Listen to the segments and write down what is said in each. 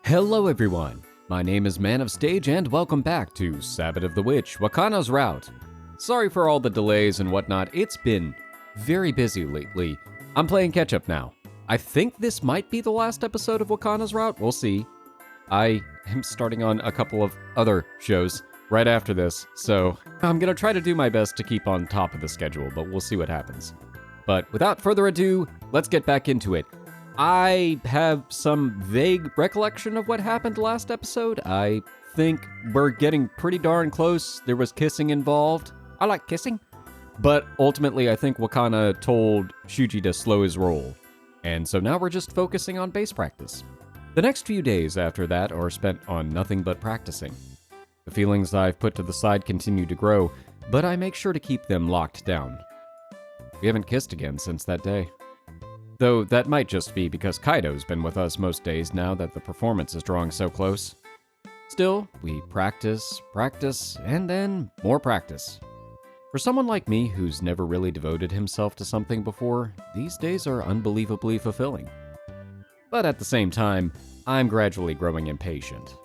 Hello everyone, my name is Man of Stage and welcome back to Sabbat of the Witch, Wakana's Route. Sorry for all the delays and whatnot, it's been very busy lately. I'm playing catch up now. I think this might be the last episode of Wakana's Route, we'll see. I am starting on a couple of other shows right after this, so I'm gonna try to do my best to keep on top of the schedule, but we'll see what happens. But without further ado, let's get back into it. I have some vague recollection of what happened last episode. I think we're getting pretty darn close. There was kissing involved. I like kissing. But ultimately, I think Wakana told Shuuji to slow his roll. And so now we're just focusing on bass practice. The next few days after that are spent on nothing but practicing. The feelings I've put to the side continue to grow, but I make sure to keep them locked down. We haven't kissed again since that day. Though that might just be because Kaido's been with us most days now that the performance is drawing so close. Still, we practice, and then more practice. For someone like me who's never really devoted himself to something before, these days are unbelievably fulfilling. But at the same time, I'm gradually growing impatient.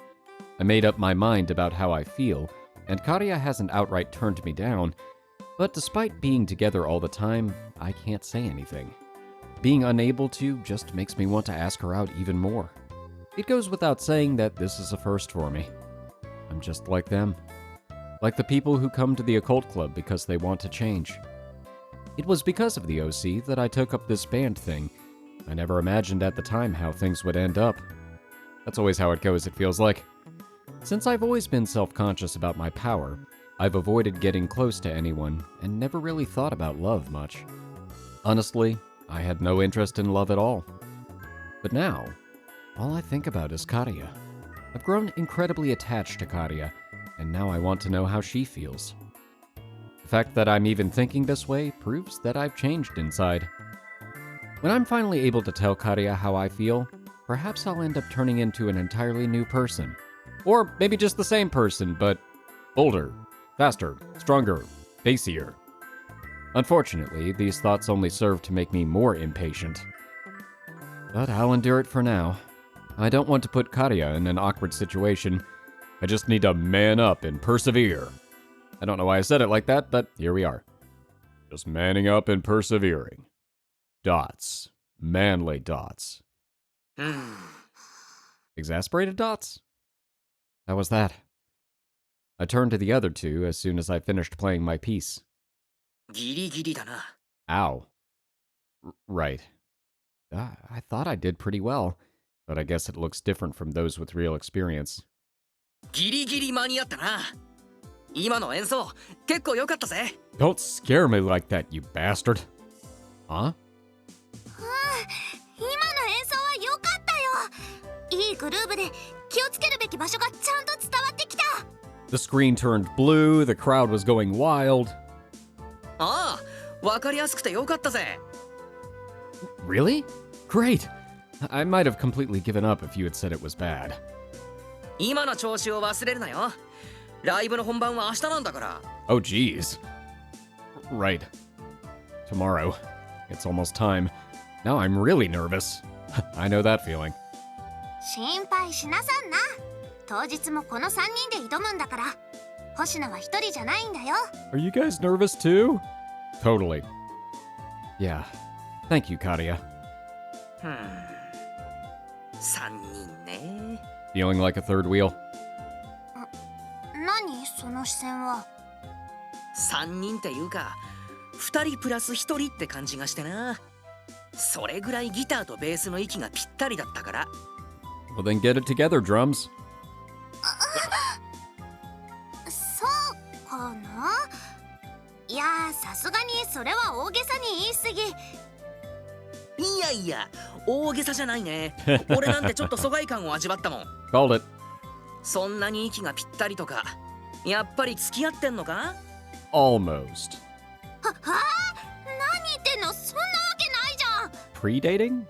I made up my mind about how I feel, and Karia hasn't outright turned me down, but despite being together all the time, I can't say anything. Being unable to just makes me want to ask her out even more. It goes without saying that this is a first for me. I'm just like them. Like the people who come to the occult club because they want to change. It was because of the OC that I took up this band thing. I never imagined at the time how things would end up. That's always how it goes, it feels like. Since I've always been self-conscious about my power, I've avoided getting close to anyone and never really thought about love much. Honestly, I had no interest in love at all. But now, all I think about is Karia. I've grown incredibly attached to Karia, and now I want to know how she feels. The fact that I'm even thinking this way proves that I've changed inside. When I'm finally able to tell Karia how I feel, perhaps I'll end up turning into an entirely new person. Or maybe just the same person, but older, faster, stronger, bassier. Unfortunately, these thoughts only serve to make me more impatient. But I'll endure it for now. I don't want to put Karia in an awkward situation. I just need to man up and persevere. I don't know why I said it like that, but here we are. Just manning up and persevering. Dots. Manly dots. Exasperated dots? How was that? I turned to the other two as soon as I finished playing my piece. ギリギリだな。 Ow. Right. I thought I did pretty well, but I guess it looks different from those with real experience. ギリギリ間に合ったな。今の演奏、結構良かったぜ。Don't scare me like that, you bastard. Huh? 今の演奏は良かったよ。いいグルーヴで気をつけるべき場所がちゃんと伝わってきた。 The screen turned blue, the crowd was going wild. ああ、わかりやすくて良かったぜ。 Really? Great. I might have completely given up if you had said it was bad. 今の調子を忘れるなよ。ライブの本番は明日なんだから。 Oh, geez. Right. Tomorrow. It's almost time. Now I'm really nervous. I know that feeling. 心配しなさんな。当日もこの3人で挑むんだから。星野は一人じゃないんだよ。 Are you guys nervous too? Totally. Yeah. Thank you, Karia. 3人ね。 Feeling like a third wheel? 何その視線は。 3人っていうか、2人プラス1人って感じがしてな。それぐらいギターとベースの息がぴったりだったから。 Well then get it together, drums. そうかな。いやさすがにそれは大げさに言い過ぎ。いやいや、大げさじゃないね。俺なんてちょっと疎外感を味わったもん。Called it. そんなに息がぴったりとか、やっぱり付き合ってんのか？ Almost. 何言ってんの？そんなわけないじゃん。 Pre-dating?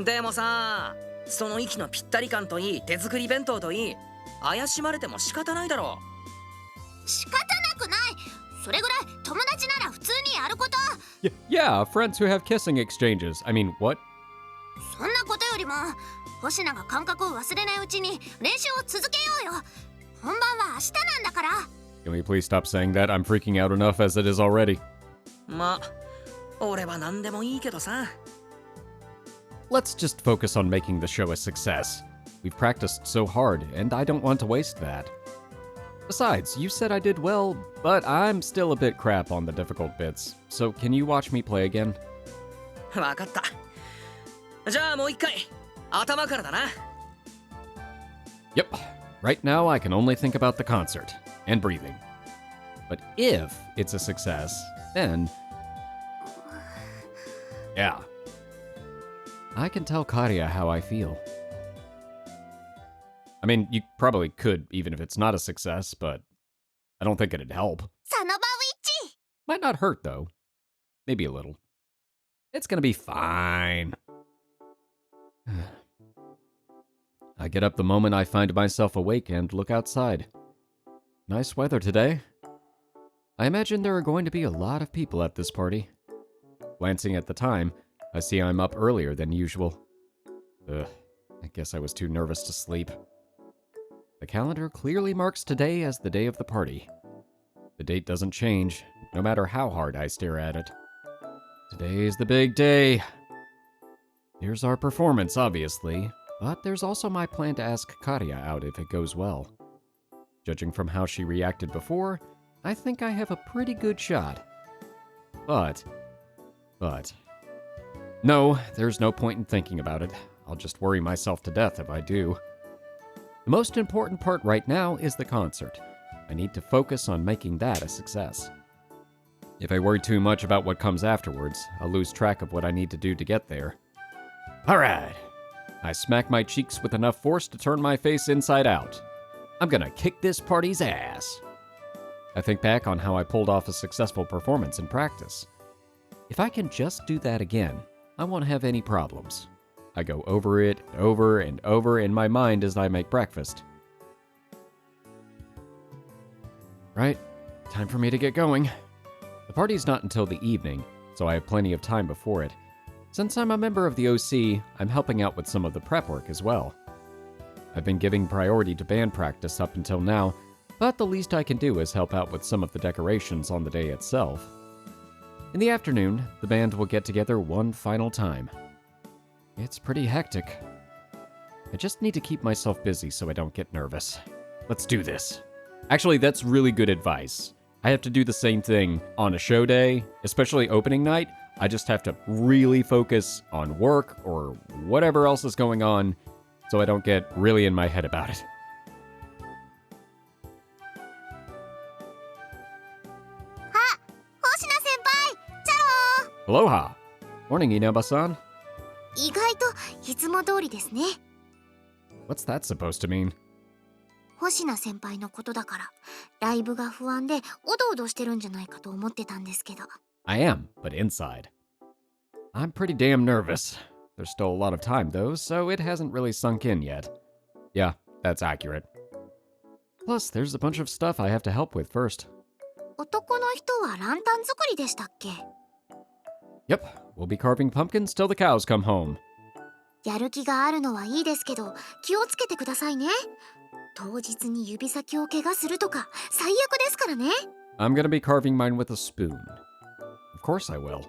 でもさ、その息のぴったり感といい、手作り弁当といい、怪しまれても仕方ないだろう。仕方なくない。それぐらい友達なら普通にやること。Yeah, friends who have kissing exchanges. I mean, what? そんなことよりりも星名が感覚を忘れないうちに練習を続けようよ。本番は明日なんだから。 Can we please stop saying that? I'm freaking out enough as it is already. まあ俺は何でもいいけどさ。 Let's just focus on making the show a success. We've practiced so hard, and I don't want to waste that. Besides, you said I did well, but I'm still a bit crap on the difficult bits. So can you watch me play again? わかった。じゃあもう一回頭からだな。 Yep. Right now, I can only think about the concert and breathing. But if it's a success, then... yeah. I can tell Karia how I feel. I mean, you probably could even if it's not a success, but I don't think it'd help. サノバウィッチ。 Might not hurt, though. Maybe a little. It's gonna be fine. I get up the moment I find myself awake and look outside. Nice weather today. I imagine there are going to be a lot of people at this party. Glancing at the time, I see I'm up earlier than usual. Ugh, I guess I was too nervous to sleep. The calendar clearly marks today as the day of the party. The date doesn't change, no matter how hard I stare at it. Today's the big day. There's our performance, obviously, but there's also my plan to ask Karia out if it goes well. Judging from how she reacted before, I think I have a pretty good shot. But... no, there's no point in thinking about it. I'll just worry myself to death if I do. The most important part right now is the concert. I need to focus on making that a success. If I worry too much about what comes afterwards, I'll lose track of what I need to do to get there. Alright. I smack my cheeks with enough force to turn my face inside out. I'm gonna kick this party's ass. I think back on how I pulled off a successful performance in practice. If I can just do that again, I won't have any problems. I go over it over and over in my mind as I make breakfast. Right, time for me to get going. The party's not until the evening, so I have plenty of time before it. Since I'm a member of the OC, I'm helping out with some of the prep work as well. I've been giving priority to band practice up until now, but the least I can do is help out with some of the decorations on the day itself. In the afternoon, the band will get together one final time. It's pretty hectic. I just need to keep myself busy so I don't get nervous. Let's do this. Actually, that's really good advice. I have to do the same thing on a show day, especially opening night. I just have to really focus on work or whatever else is going on so I don't get really in my head about it. Ah, Hoshina senpai! Charo! Aloha! Morning, Inaba-san. 意外といつも通りですね。 What's that supposed to mean? 星名先輩のことだからライブが不安でおどおどしてるんじゃないかと思ってたんですけど。 I am, but inside. I'm pretty damn nervous. There's still a lot of time, though, so it hasn't really sunk in yet. Yeah, that's accurate. Plus, there's a bunch of stuff I have to help with first. 男の人はランタン作りでしたっけ？ Yep, we'll be carving pumpkins till the cows come home. やる気があるのはいいですけど気をつけてくださいね。当日に指先を怪我するとか最悪ですからね。 I'm gonna be carving mine with a spoon. Of course I will.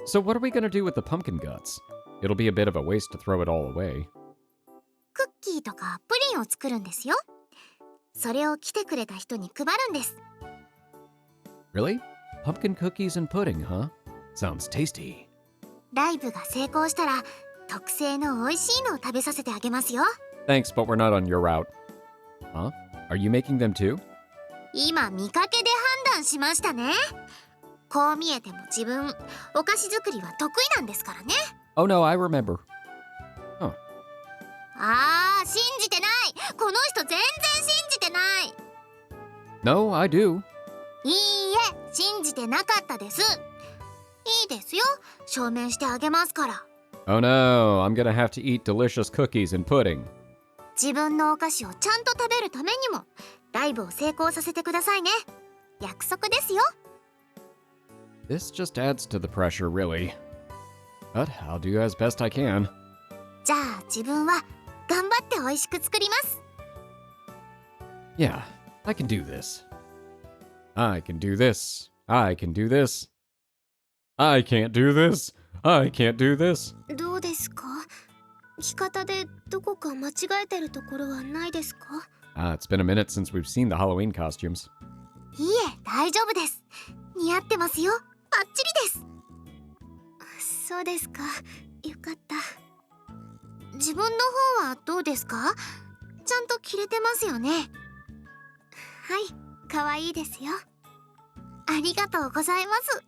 So what are we gonna do with the pumpkin guts? It'll be a bit of a waste to throw it all away. クッキーとかプリンを作るんですよ。それを来てくれた人に配るんです。 Really? Pumpkin cookies and pudding, huh? Sounds tasty. ライブが成功したら特製の美味しいのを食べさせてあげますよ。 Thanks, but we're not on your route. Huh? Are you making them too? 今見かけで判断しましたね。こう見えても自分お菓子作りは得意なんですからね。 Oh no, I remember. Huh. あー、信じてない。この人全然信じてない。 No, I do. いいえ、信じてなかったです。いいですよ、証明してあげますから。 Oh no, I'm gonna have to eat delicious cookies and pudding. 自分のお菓子をちゃんと食べるためにもライブを成功させてくださいね。約束ですよ。 This just adds to the pressure, really. But I'll do as best I can. じゃあ自分は頑張って美味しく作ります。 Yeah, I can do this. I can do this. I can do this. I can't do this. I can't do this. どうですか？着方でどこか間違えてるところはないですか？ It's been a minute since we've seen the Halloween costumes. いいえ、大丈夫です。似合ってますよ。バッチリです。そうですか。よかった。自分の方はどうですか？ちゃんと着れてますよね。はい、可愛いですよ。ありがとうございます。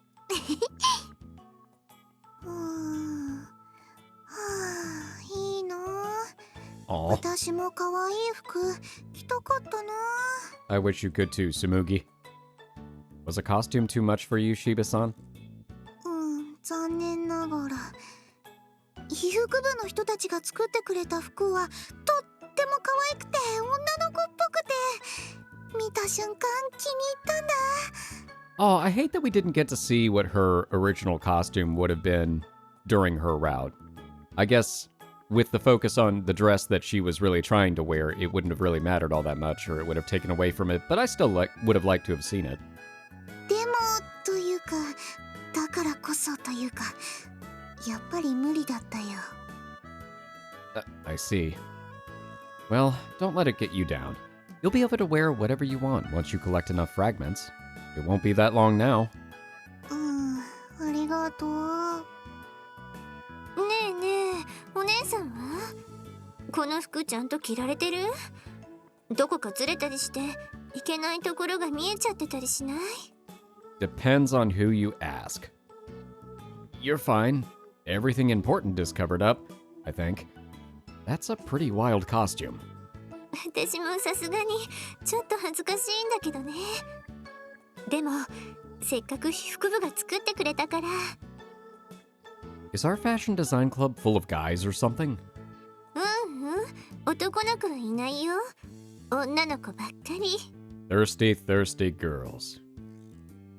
いいな。 Aw, 私も可愛い服着たかったな。 I wish you could too, Sumugi. Was a costume too much for you, Shiba-san? 残念ながら皮膚部の人たちが作ってくれた服はとっても可愛くて女の子っぽくて、見た瞬間気に入ったんだ。 Oh, I hate that we didn't get to see what her original costume would have been during her route. I guess with the focus on the dress that she was really trying to wear, it wouldn't have really mattered all that much, or it would have taken away from it, but I still would have liked to have seen it. でもというか、だからこそというか、やっぱり無理だったよ。 I see. Well, don't let it get you down. You'll be able to wear whatever you want once you collect enough fragments. It won't be that long now. ありがとう。ねえねえ、お姉さんはこの服ちゃんと着られてる？どこかずれたりしていけないところが見えちゃってたりしない？ Depends on who you ask. You're fine. Everything important is covered up, I think. That's a pretty wild costume. 私もさすがにちょっと恥ずかしいんだけどね。でもせっかく被服部が作ってくれたから。 Is our fashion design club full of guys or something? 男の子はいないよ。女の子ばっかり。 Thirsty, thirsty girls.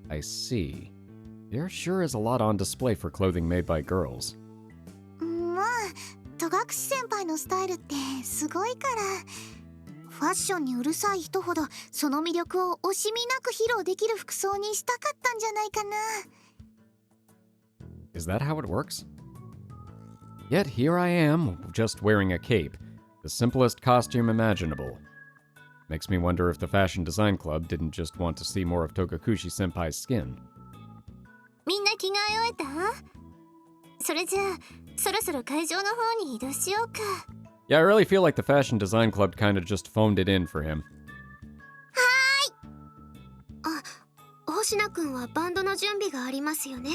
I see. There sure is a lot on display for clothing made by girls. まあ戸隠先輩のスタイルってすごいから、ファッションにうるさい人ほどその魅力を惜しみなく披露できる服装にしたかったんじゃないかな。 Is that how it works? Yet here I am, just wearing a cape, the simplest costume imaginable. Makes me wonder if the Fashion Design Club didn't just want to see more of Togakushi-senpai's skin. みんな着替え終えた？それじゃあそろそろ会場の方に移動しようか。 Yeah, I really feel like the Fashion Design Club kind of just phoned it in for him. 星名くんはバンドの準備がありますよね。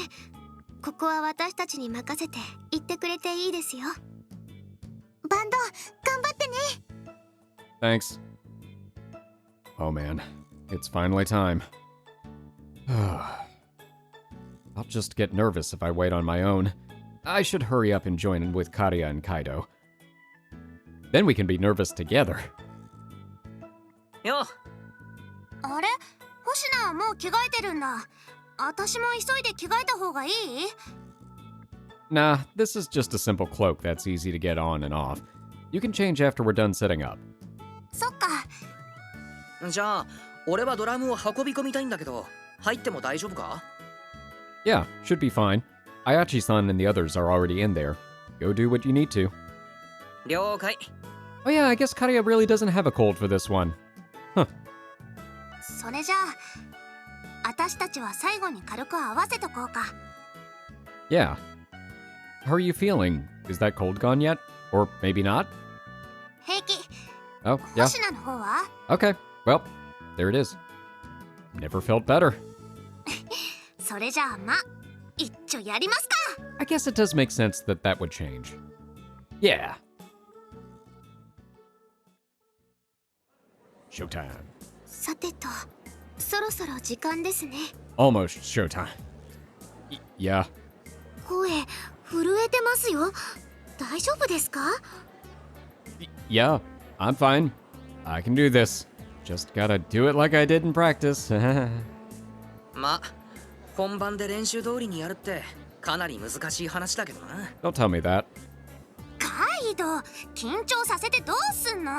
ここは私たちに任せて行ってくれていいですよ。バンド頑張ってね。 Thanks. Oh man, it's finally time. I'll just get nervous if I wait on my own. I should hurry up and join in with Kariya and Kaido. Then we can be nervous together. よ。あれ、星名はもう着替えてるんだ。私も急いで着替えた方がいい？ Nah, this is just a simple cloak that's easy to get on and off. You can change after we're done setting up. そっか。じゃあ俺はドラムを運び込みたいんだけど、入っても大丈夫か？ Yeah, should be fine. Ayachi-san and the others are already in there. Go do what you need to. 了解。 Oh yeah, I guess Kariya really doesn't have a cold for this one. Huh. それじゃあ私たちは最後に軽く合わせとこうか。 Yeah. How are you feeling? Is that cold gone yet? Or maybe not? 平気。 Oh, yeah. 星名の方は？ Okay. Well, there it is. Never felt better. それじゃあま、一丁やりますか。 I guess it does make sense that that would change. Yeah. Showtime. さてと、そろそろ時間ですね。 Almost showtime. Yeah. 声震えてますよ。大丈夫ですか？ Yeah, I'm fine. I can do this. Just gotta do it like I did in practice. ま、本番で練習通りにやるってかなり難しい話だけどな。 Don't tell me that. かひど緊張させてどうすんの。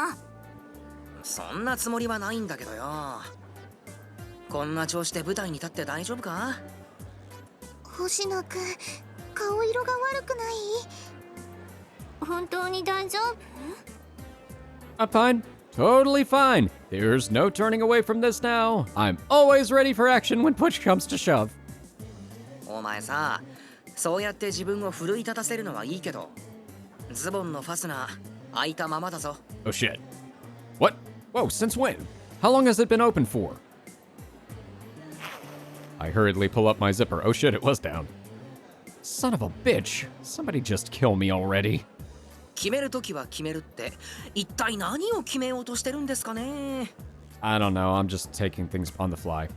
そんなつもりはないんだけどよ。こんな調子で舞台に立って大丈夫か？星野くん、顔色が悪くない？本当に大丈夫？ I'm fine. Totally fine. There's no turning away from this now. I'm always ready for action when push comes to shove. お前さ、そうやって自分を奮い立たせるのはいいけど、ズボンのファスナー開いたままだぞ。Oh shit. What? Whoa, since when? How long has it been open for? I hurriedly pull up my zipper. Oh shit, it was down. Son of a bitch. Somebody just kill me already. 決めるときは決めるって、一体何を決めようとしてるんですかね？ I don't know, I'm just taking things on the fly.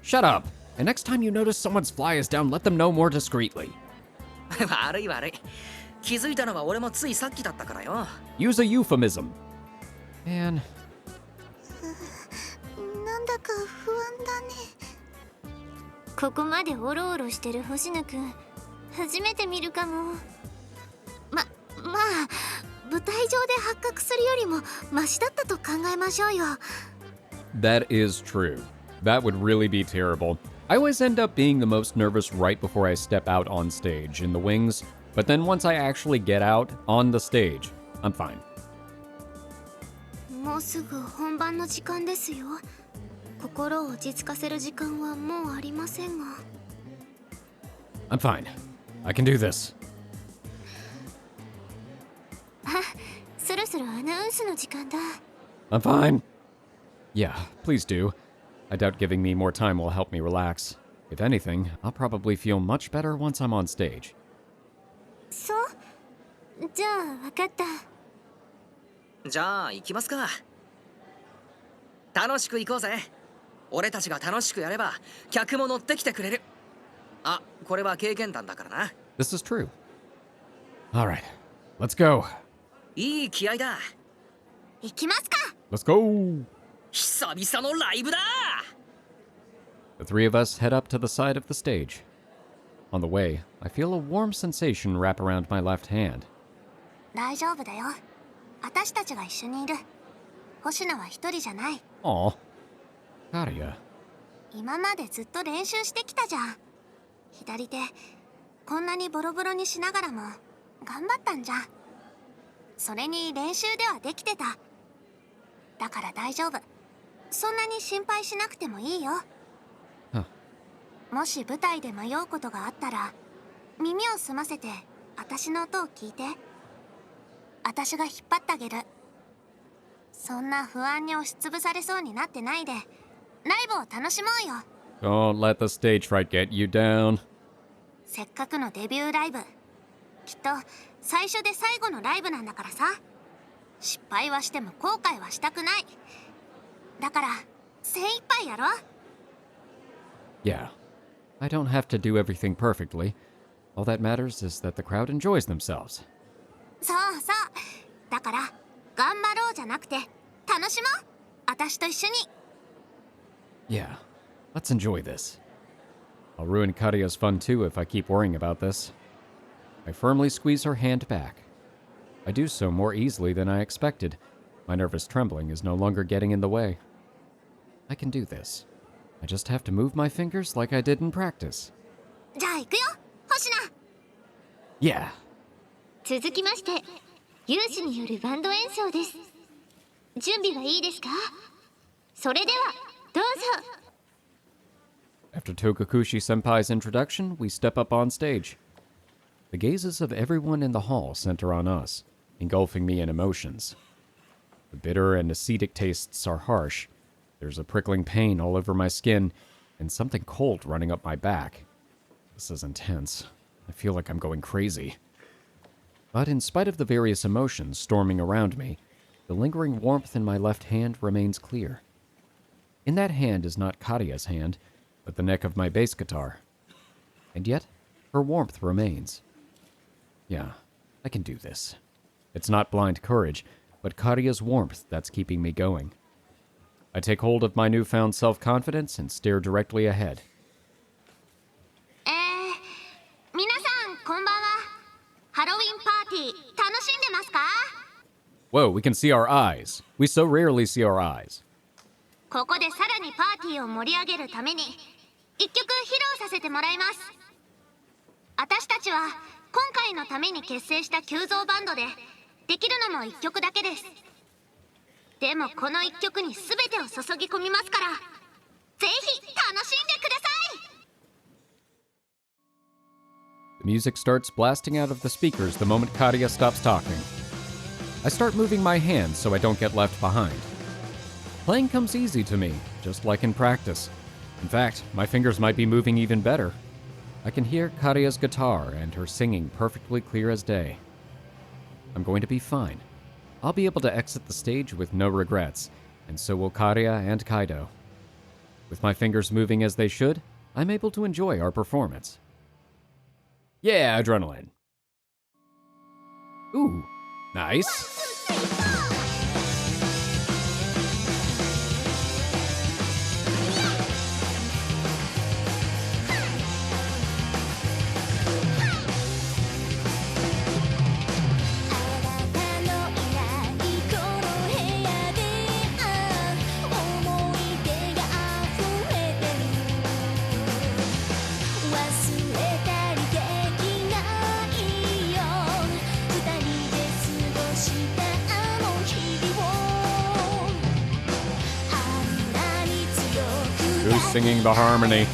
Shut up! And next time you notice someone's fly is down, let them know more discreetly. 悪い悪い。気づいたのは俺もついさっきだったからよ。Use a euphemism. Man. なんだか不安だね。ここまでオロオロしてる星野くん、初めて見るかも。まあ、舞台上で発覚するよりもマシだったと考えましょうよ。That is true. That would really be terrible. I always end up being the most nervous right before I step out on stage in the wings, but then once I actually get out on the stage, I'm fine. もうすぐ本番の時間ですよ。心を落ち着かせる時間はもうありませんが。I'm fine. I can do this. あ、そろそろアナウンスの時間だ。I'm fine. Yeah, please do. I doubt giving me more time will help me relax. If anything, I'll probably feel much better once I'm on stage. そう？じゃあ分かった。じゃあ行きますか。楽しく行こうぜ。俺たちが楽しくやれば客も乗ってきてくれる。あ、これは経験談だからな。This is true. Alright, let's go. いい気合だ。行きますか。 Let's go! 久々のライブだ。 The three of us head up to the side of the stage. On the way, I feel a warm sensation wrap around my left hand. 大丈夫だよ。私たちが一緒にいる。星野は一人じゃない。Aw. Karia. 今までずっと練習してきたじゃん。左手こんなにボロボロにしながらも頑張ったんじゃん。それに練習ではできてた。だから大丈夫。そんなに心配しなくてもいいよ。Huh. もし舞台で迷うことがあったら耳を澄ませて私の音を聞いて。私が引っ張ってあげる。そんな不安に押しつぶされそうになってないでライブを楽しもうよ。Don't let the stage fright get you down. せっかくのデビューライブ、きっと最初で最後のライブなんだからさ。失敗はしても後悔はしたくない。だから精一杯やろ。 Yeah. I don't have to do everything perfectly. All that matters is that the crowd enjoys themselves. そうそう。だから頑張ろうじゃなくて楽しもう。私と一緒に。 Yeah. Let's enjoy this. I'll ruin Karia's fun too if I keep worrying about this. I firmly squeeze her hand back. I do so more easily than I expected. My nervous trembling is no longer getting in the way. I can do this. I just have to move my fingers like I did in practice. じゃあ行くよ星野。 Yeah. 続きまして有志によるバンド演奏です。準備はいいですか？それではどうぞ。 After Tokukushi Senpai's introduction, we step up on stage. The gazes of everyone in the hall center on us, engulfing me in emotions. The bitter and acetic tastes are harsh. There's a prickling pain all over my skin, and something cold running up my back. This is intense. I feel like I'm going crazy. But in spite of the various emotions storming around me, the lingering warmth in my left hand remains clear. In that hand is not Karia's hand, but the neck of my bass guitar. And yet, her warmth remains. Yeah, I can do this. It's not blind courage, but Karia's warmth that's keeping me going. I take hold of my newfound self-confidence and stare directly ahead. 皆さんこんばんは。ハロウィンパーテ Whoa, we can see our eyes. We so rarely see our eyes. ここでさらにパーティーを盛り上げるために一曲披露させてもらいます。私たちは今回のために結成した急造バンドでできるのも一曲だけです。でもこの一曲に全てを注ぎ込みますから、ぜひ楽しんでください。 The music starts blasting out of the speakers the moment Karia stops talking. I start moving my hands so I don't get left behind. Playing comes easy to me, just like in practice. In fact, my fingers might be moving even better. I can hear Karia's guitar and her singing perfectly clear as day. I'm going to be fine. I'll be able to exit the stage with no regrets, and so will Karia and Kaido. With my fingers moving as they should, I'm able to enjoy our performance. Yeah, adrenaline. Ooh, nice. Who's singing the harmony?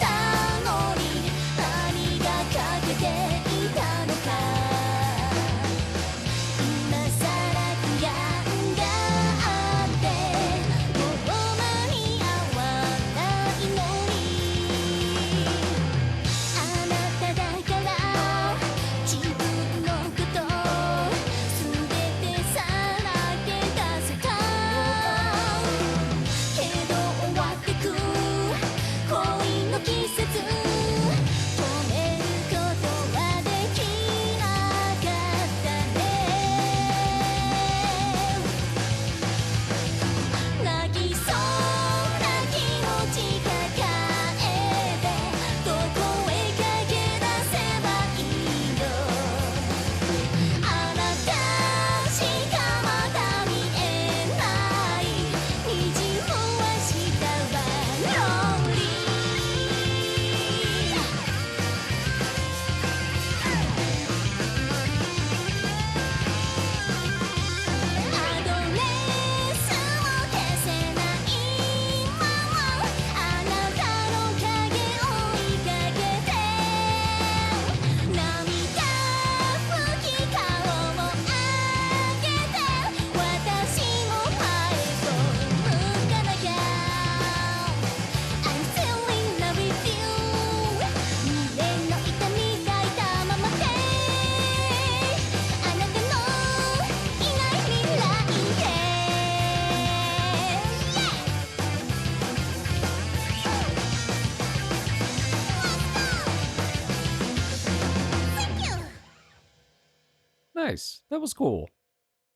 Nice. That was cool.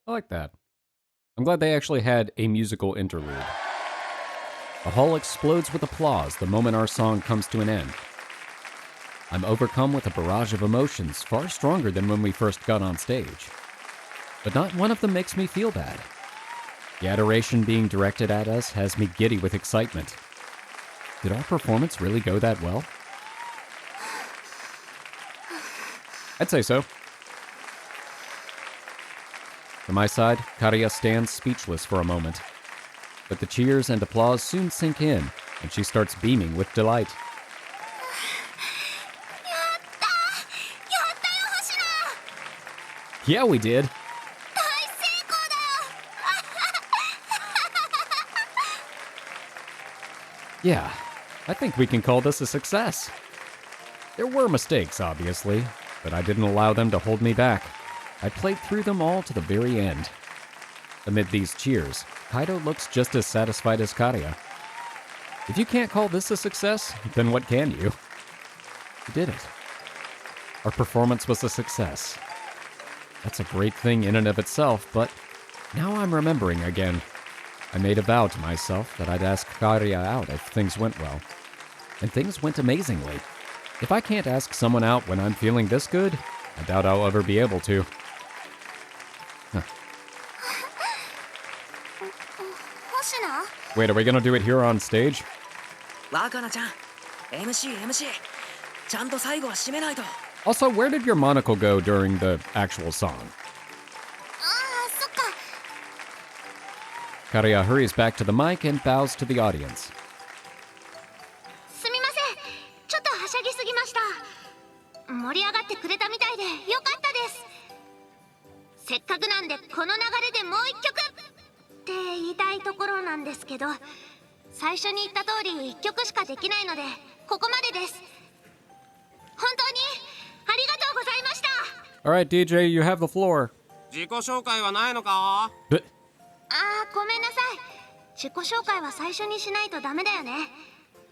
I like that. I'm glad they actually had a musical interlude. The hall explodes with applause the moment our song comes to an end. I'm overcome with a barrage of emotions far stronger than when we first got on stage. But not one of them makes me feel bad. The adoration being directed at us has me giddy with excitement. Did our performance really go that well? I'd say so. From my side, Karia stands speechless for a moment. But the cheers and applause soon sink in, and she starts beaming with delight. Yeah, we did. Yeah, I think we can call this a success. There were mistakes, obviously, but I didn't allow them to hold me back. I played through them all to the very end. Amid these cheers, Kaido looks just as satisfied as Karia. If you can't call this a success, then what can you? We did it. Our performance was a success. That's a great thing in and of itself, but now I'm remembering again. I made a vow to myself that I'd ask Karia out if things went well. And things went amazingly. If I can't ask someone out when I'm feeling this good, I doubt I'll ever be able to. Huh. な。 Wait, are we gonna do it here on stage? ワカナちゃん MC ちゃんと最後は締めないと。 Also, where did your monocle go during the actual song? ああ、そっか。 Kariya hurries back to the mic and bows to the audience. すみません、ちょっとはしゃぎすぎました。盛り上がってくれたみたいでよかったです。せっかくなんでこの流れでもう一曲って言いたいところなんですけど、最初に言った通り1曲しかできないのでここまでです。本当にありがとうございました。 Alright, DJ, you have the floor. 自己紹介はないのか？あー、ごめんなさい。自己紹介は最初にしないとダメだよね。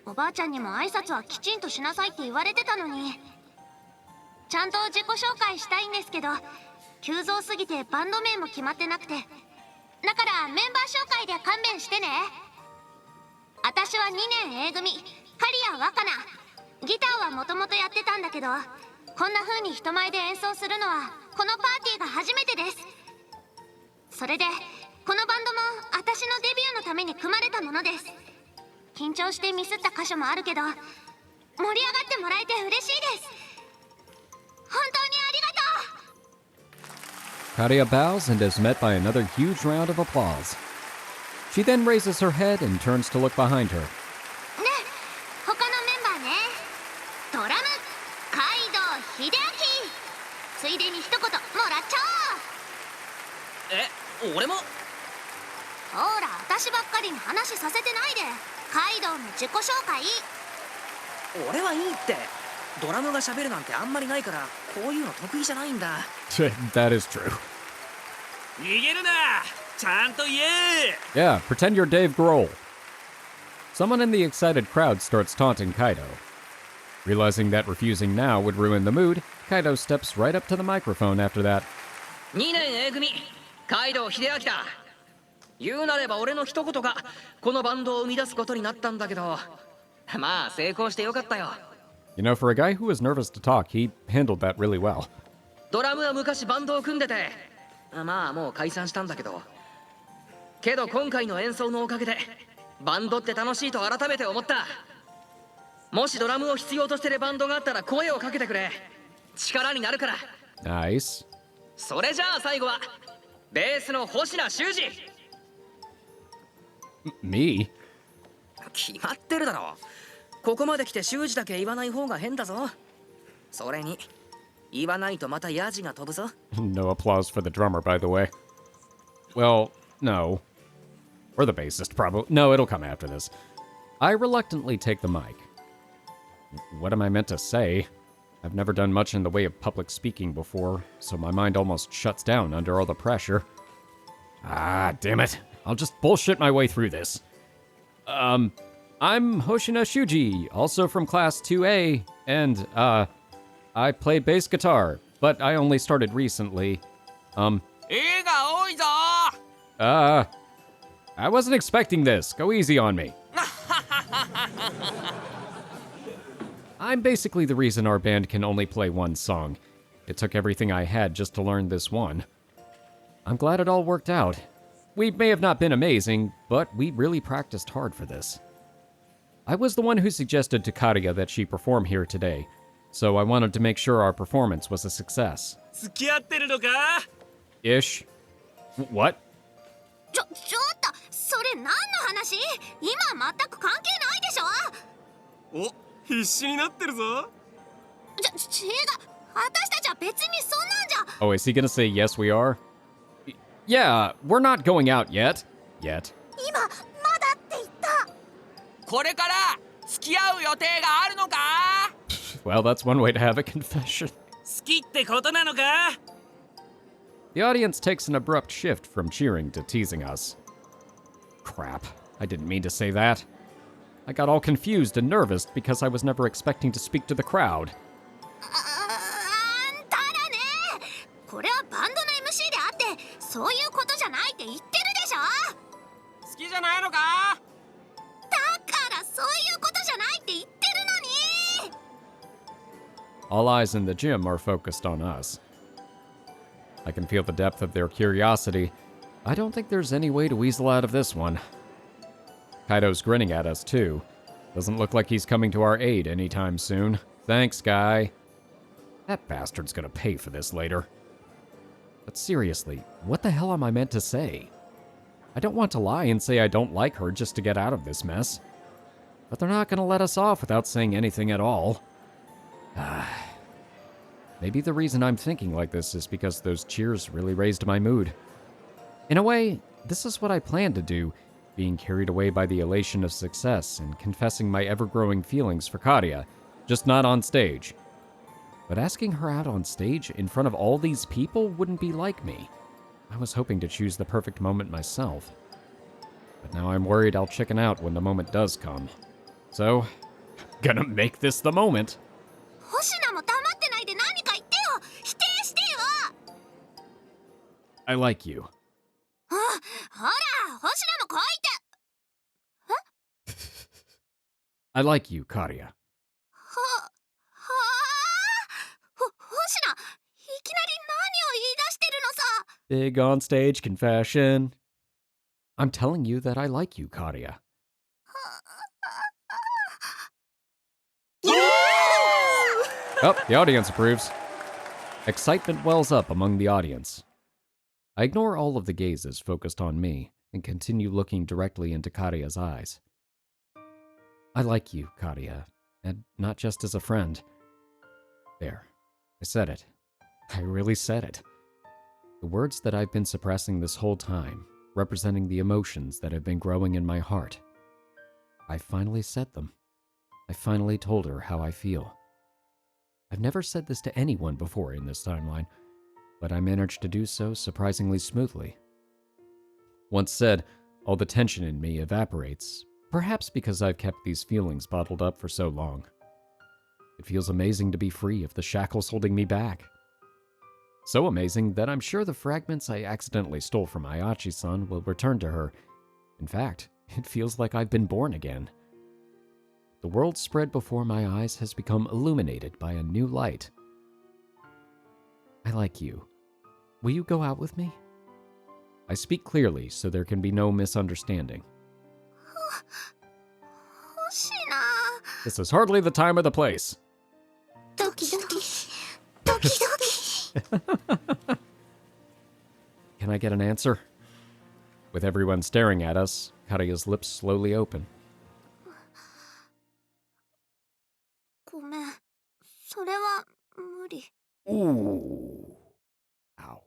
おばあちゃんにも挨拶はきちんとしなさいって言われてたのに。ちゃんと自己紹介したいんですけど、急増すぎてバンド名も決まってなくて、だからメンバー紹介で勘弁してね。私は2年 A 組カリア・ワカナ。ギターはもともとやってたんだけど、こんな風に人前で演奏するのはこのパーティーが初めてです。それでこのバンドも私のデビューのために組まれたものです。緊張してミスった箇所もあるけど、盛り上がってもらえて嬉しいです。本当にありがとう。 Kariya bows and is met by another huge round of applause. She then raises her head and turns to look behind her. ね、他のメンバーね。ドラムカイドウ秀明。ついでに一言もらっちゃおう。え、俺も？ほら、私ばっかりに話させてないで。カイドウの自己紹介。俺はいいって。ドラムが喋るなんてあんまりないから、こういうの得意じゃないんだ。That is true. 逃げるな！ちゃんと言え！ Yeah, pretend you're Dave Grohl. Someone in the excited crowd starts taunting Kaido. Realizing that refusing now would ruin the mood, Kaido steps right up to the microphone after that. 2年 A 組カイドウ秀明だ。言うなれば俺の一言がこのバンドを生み出すことになったんだけど、まあ成功してよかったよ。 You know, for a guy who was nervous to talk, he handled that really well. ドラムは昔バンドを組んでて、まあもう解散したんだけど、けど今回の演奏のおかげでバンドって楽しいと改めて思った。もしドラムを必要としてるバンドがあったら声をかけてくれ。力になるから。 Nice. それじゃあ最後はベースの星名修二。 Me? 決まってるだろ。ここまで来て修二だけ言わない方が変だぞ。それに言わないとまたヤジが飛ぶぞ。 No applause for the drummer, by the way. Well, no. Or the bassist, probably. No, it'll come after this. I reluctantly take the mic. What am I meant to say? I've never done much in the way of public speaking before, so my mind almost shuts down under all the pressure. Ah, damn it. I'll just bullshit my way through this. I'm Hoshina Shuuji, also from Class 2A, and, I play bass guitar, but I only started recently. 絵が多いぞ！ I wasn't expecting this. Go easy on me. I'm basically the reason our band can only play one song. It took everything I had just to learn this one. I'm glad it all worked out. We may have not been amazing, but we really practiced hard for this. I was the one who suggested to Kariya that she perform here today, so I wanted to make sure our performance was a success. 付き合ってるのか？ Ish. What? ちょっと、それ何の話？今全く関係ないでしょ。お、必死になってるぞ。違う。私たちは別にそんなんじゃ。 Oh, is he gonna say yes we are? Yeah, we're not going out yet. Yet. 今まだって言った。これから付き合う予定があるのか？ Well, that's one way to have a confession. 好きってことなのか？ The audience takes an abrupt shift from cheering to teasing us. Crap, I didn't mean to say that. I got all confused and nervous because I was never expecting to speak to the crowd. あんたらね、これはバンドの MC であってそういうことじゃないって言ってるでしょ。好きじゃないのか？だからそういうことじゃないって言ってるのに。 All eyes in the gym are focused on us. I can feel the depth of their curiosity. I don't think there's any way to weasel out of this one. Kaido's grinning at us, too. Doesn't look like he's coming to our aid anytime soon. Thanks, guy. That bastard's gonna pay for this later. But seriously, what the hell am I meant to say? I don't want to lie and say I don't like her just to get out of this mess. But they're not gonna let us off without saying anything at all. Maybe the reason I'm thinking like this is because those cheers really raised my mood. In a way, this is what I planned to do, being carried away by the elation of success and confessing my ever-growing feelings for Karia, just not on stage. But asking her out on stage in front of all these people wouldn't be like me. I was hoping to choose the perfect moment myself. But now I'm worried I'll chicken out when the moment does come. So, gonna make this the moment. 星名も黙ってないで何か言ってよ。否定してよ。 I like you. ほら、星名も来いって。 I like you, Karia. 星名、いきなり何を言い出してるのさ。 Big on stage confession. I'm telling you that I like you, Karia. Oh, the audience approves. Excitement wells up among the audience. I ignore all of the gazes focused on me and continue looking directly into Karia's eyes. I like you, Karia, and not just as a friend. There, I said it. I really said it. The words that I've been suppressing this whole time, representing the emotions that have been growing in my heart. I finally said them. I finally told her how I feel. I've never said this to anyone before in this timeline, but I managed to do so surprisingly smoothly. Once said, all the tension in me evaporates, perhaps because I've kept these feelings bottled up for so long. It feels amazing to be free of the shackles holding me back. So amazing that I'm sure the fragments I accidentally stole from Ayachi-san will return to her. In fact, it feels like I've been born again. The world spread before my eyes has become illuminated by a new light. I like you. Will you go out with me? I speak clearly so there can be no misunderstanding. 星名。 This is hardly the time or the place. ドキドキ。ドキドキ。 Can I get an answer? With everyone staring at us, Karia's lips slowly open. ごめん。それは無理。 Ooh. Ow.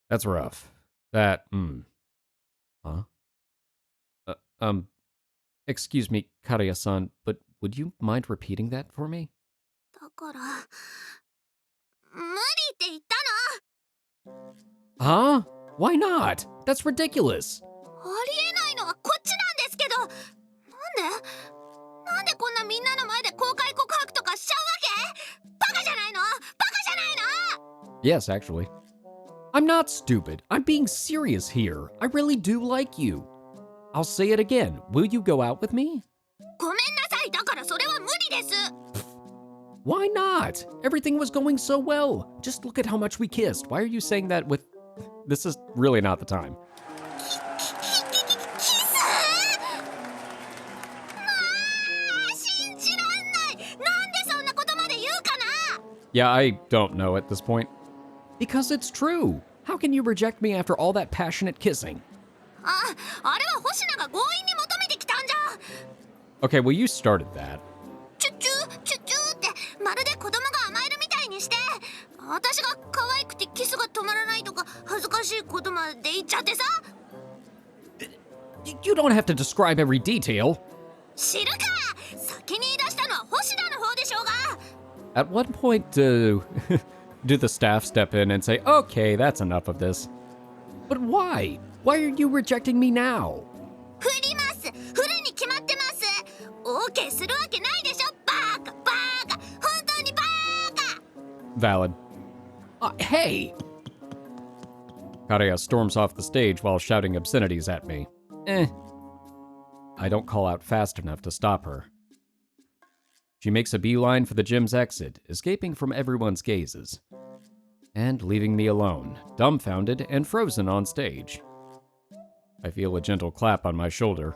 That's rough. That, Huh? Excuse me, Karia-san, but would you mind repeating that for me? だから、無理って言ったの。 Huh? Why not? That's ridiculous. ありえないのはこっちなんですけど。なんでこんなみんなの前で公開告白とかしちゃうわけ？バカじゃないの？バカじゃないの？ Yes, actually. I'm not stupid. I'm being serious here. I really do like you. I'll say it again. Will you go out with me? ごめんなさい。だからそれは無理です。 Why not? Everything was going so well. Just look at how much we kissed. Why are you saying that with... This is really not the time. キス？信じらんない。なんでそんなことまで言うかな？ Yeah, I don't know at this point. Because it's true. How can you reject me after all that passionate kissing? あれは星名が強引に求めてきたんじゃ。 Okay, well, you started that. チュッチュってまるで子供が甘えるみたいにして、私が可愛くてキスが止まらないとか恥ずかしいことまで言っちゃってさ。 You don't have to describe every detail. 知るか。先に言い出したのは星名の方でしょうが。 At what point do the staff step in and say, okay, that's enough of this? But why? Why are you rejecting me now? 振ります。振るに決まってます。OK するわけないでしょ。バカバカ。本当にバカ。 Valid. Hey! Karia storms off the stage while shouting obscenities at me. I don't call out fast enough to stop her. She makes a beeline for the gym's exit, escaping from everyone's gazes, and leaving me alone, dumbfounded and frozen on stage. I feel a gentle clap on my shoulder.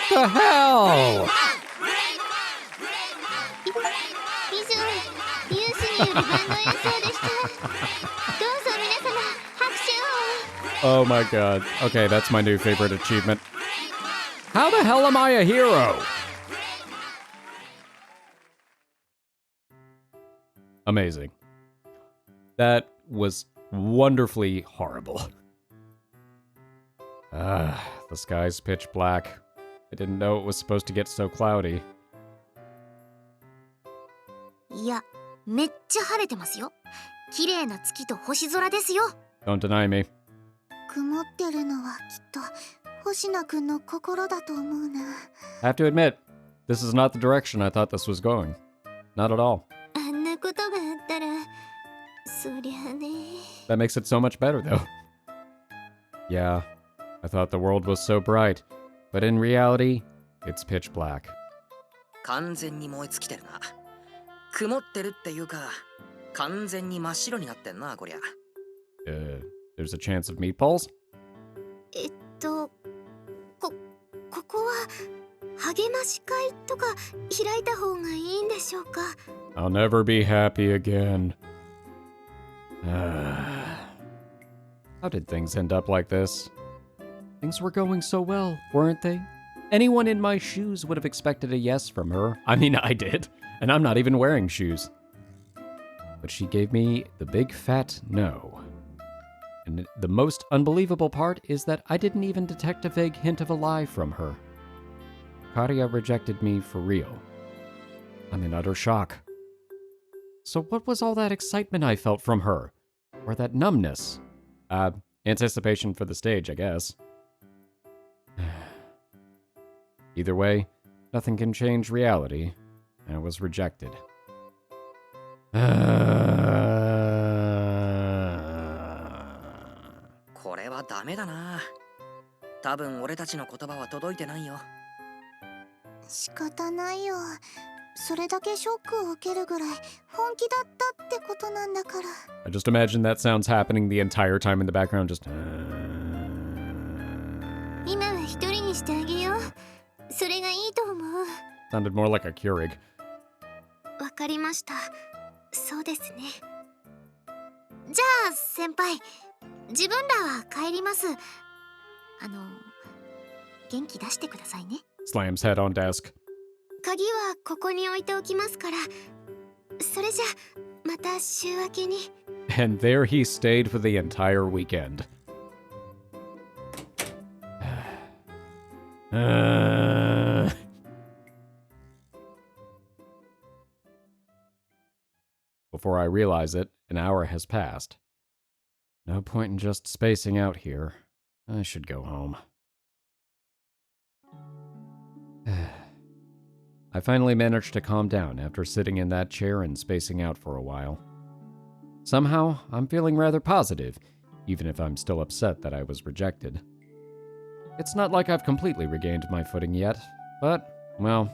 What the hell? 以上、有志によるバンド演奏でした。どうぞ皆様、拍手を。 Oh my god. Okay, that's my new favorite achievement. How the hell am I a hero? Amazing. That was wonderfully horrible. The sky's pitch black. I didn't know it was supposed to get so cloudy. いや、めっちゃ晴れてますよ。綺麗な月と星空ですよ。 Don't deny me. 曇ってるのはきっと星名くんの心だと思うな。 I have to admit, this is not the direction I thought this was going. Not at all. あんなことがあったら、そりゃね。 That makes it so much better, though. Yeah, I thought the world was so bright, but in reality, it's pitch black. 完全に燃え尽きてるな。曇ってるっていうか、完全に真っ白になってんな、こりゃ。There's a chance of meatballs? ここは励まし会とか開いた方がいいんでしょうか。 I'll never be happy again. How did things end up like this? Things were going so well, weren't they? Anyone in my shoes would have expected a yes from her. I mean, I did, and I'm not even wearing shoes. But she gave me the big fat no. And the most unbelievable part is that I didn't even detect a vague hint of a lie from her. Karia rejected me for real. I'm in utter shock. So what was all that excitement I felt from her? Or that numbness? Anticipation for the stage, I guess. Either way, nothing can change reality. I was rejected. これはダメだな。多分俺たちの言葉は届いてないよ。仕方ないよ。それだけショックを受けるぐらい本気だったってことなんだから。 I just imagine that sounds happening the entire time in the background, just... 今は一人にしてあげよう。それがいいと思う。 Sounded more like a Keurig. わかりました。そうですね。じゃあ先輩、自分らは帰ります。元気出してくださいね。 Slams head on desk. 鍵はここに置いておきますから。それじゃまた週明けに。 And there he stayed for the entire weekend. Before I realize it, an hour has passed. No point in just spacing out here. I should go home. I finally managed to calm down after sitting in that chair and spacing out for a while. Somehow, I'm feeling rather positive, even if I'm still upset that I was rejected. It's not like I've completely regained my footing yet, but, well,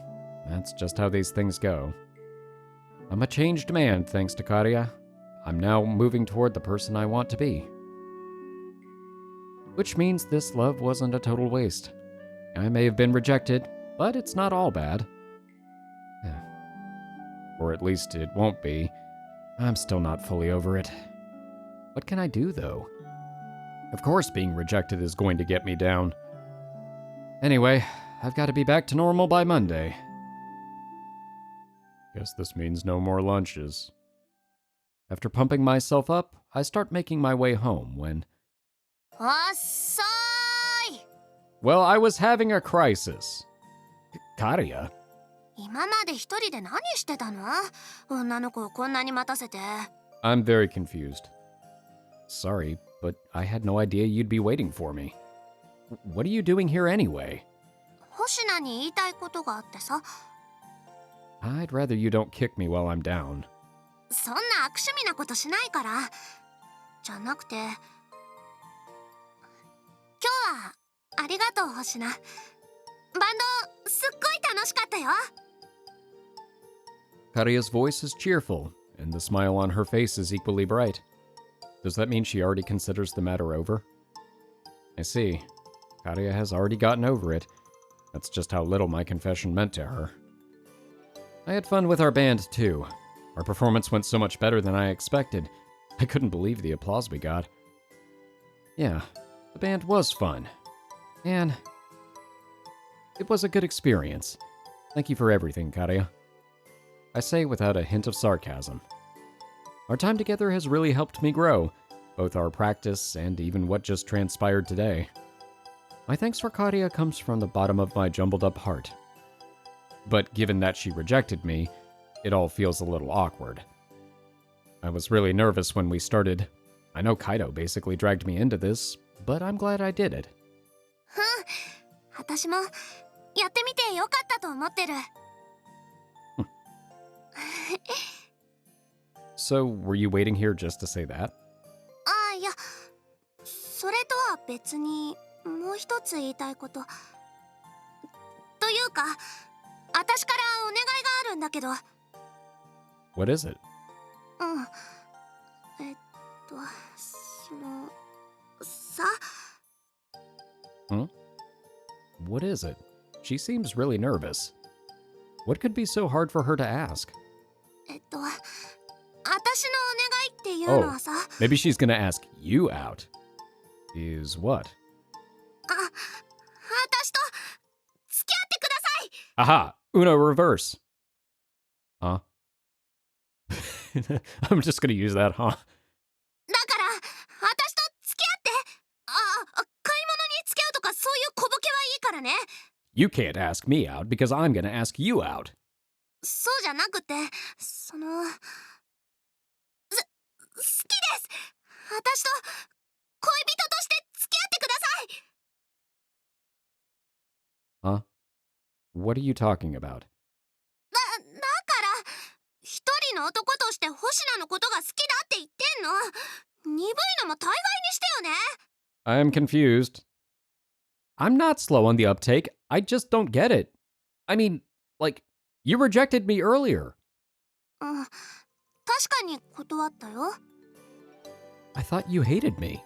that's just how these things go. I'm a changed man, thanks to Karia. I'm now moving toward the person I want to be. Which means this love wasn't a total waste. I may have been rejected, but it's not all bad. Or at least it won't be. I'm still not fully over it. What can I do, though? Of course being rejected is going to get me down. Anyway, I've got to be back to normal by Monday. Guess this means no more lunches. After pumping myself up, I start making my way home when... 遅い。 Well, I was having a crisis. Karia? 今まで一人で何してたの？女の子をこんなに待たせて。I'm very confused. Sorry, but I had no idea you'd be waiting for me. What are you doing here anyway? 星名に言いたいことがあってさ。I'd rather you don't kick me while I'm down. そんな悪趣味なことしないから。じゃなくて、今日はありがとう星名。バンドすっごい楽しかったよ。Karia's voice is cheerful, and the smile on her face is equally bright. Does that mean she already considers the matter over? I see. Karia has already gotten over it. That's just how little my confession meant to her. I had fun with our band, too. Our performance went so much better than I expected. I couldn't believe the applause we got. Yeah, the band was fun. And it was a good experience. Thank you for everything, Karia. I say without a hint of sarcasm. Our time together has really helped me grow, both our practice and even what just transpired today. My thanks for Karia comes from the bottom of my jumbled up heart. But given that she rejected me, it all feels a little awkward. I was really nervous when we started. I know Kaido basically dragged me into this, but I'm glad I did it. 私もやってみてよかったと思ってる。So, were you waiting here just to say that? ああ、いや、それとは別にもう一つ言いたいこと。というか、私からお願いがあるんだけど。What is it? うん。その、さ。What is it? She seems really nervous. What could be so hard for her to ask? 私のお願いっていうのはさ。Maybe she's gonna ask you out. Is what? 私と付き合ってください。 Aha! Uno reverse. Huh? I'm just gonna use that, huh? だから私と付き合って。買い物に付き合うとかそういう小ボケはいいからね。 You can't ask me out because I'm gonna ask you out. そうじゃなくて、その好きです。私と恋人として付き合ってください。 Huh? What are you talking about? だから一人の男として星名のことが好きだって言ってんの。鈍いのも大概にしてよね。 I'm confused. I'm not slow on the uptake. I just don't get it. I mean, like, you rejected me earlier. うん、確かに断ったよ。 I thought you hated me.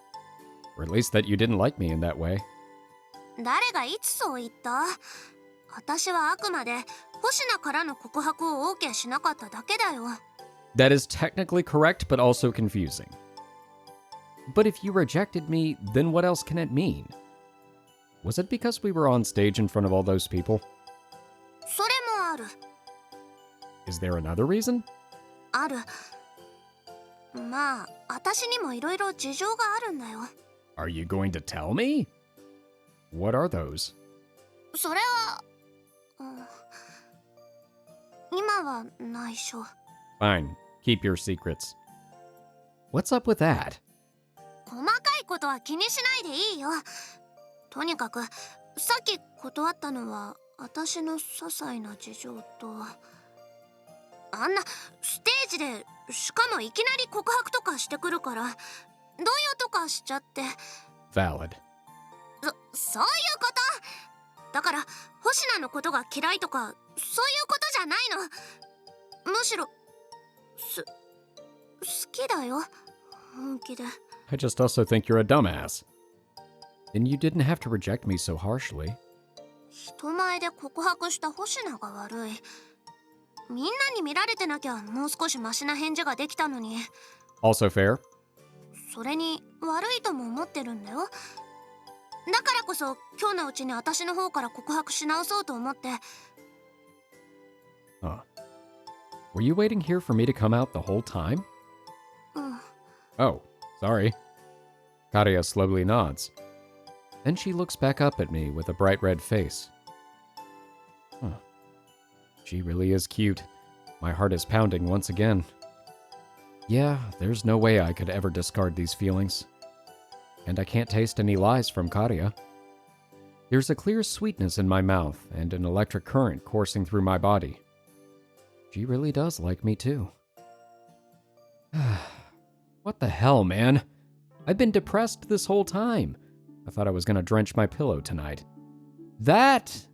Or at least that you didn't like me in that way. 誰がいつそう言った？私はあくまで星名からの告白を OK しなかっただけだよ。 That is technically correct, but also confusing. But if you rejected me, then what else can it mean? Was it because we were on stage in front of all those people? それもある。 Is there another reason? ある。まあ、私にもいろいろ事情があるんだよ。 Are you going to tell me? What are those? それは、今は内緒。 Fine, keep your secrets. What's up with that? 細かいことは気にしないでいいよ。とにかく、さっき断ったのは私の些細な事情と、あんなステージでしかもいきなり告白とかしてくるから動揺とかしちゃって。 Valid. そういうことだから、星名のことが嫌いとかそういうことじゃないの。むしろ好きだよ、本気で。 I just also think you're a dumbass. And you didn't have to reject me so harshly. 人前で告白した星名が悪い。みんなに見られてなきゃもう少しマシな返事ができたのに。 Also fair. それに悪いとも思ってるんだよ。だからこそ今日のうちに私の方から告白し直そうと思って。 Huh. Were you waiting here for me to come out the whole time? うん。 Oh, sorry. Karia slowly nods. Then she looks back up at me with a bright red face. Huh. She really is cute. My heart is pounding once again. Yeah, there's no way I could ever discard these feelings. And I can't taste any lies from Karia. There's a clear sweetness in my mouth and an electric current coursing through my body. She really does like me too. What the hell, man? I've been depressed this whole time. I thought I was gonna drench my pillow tonight. That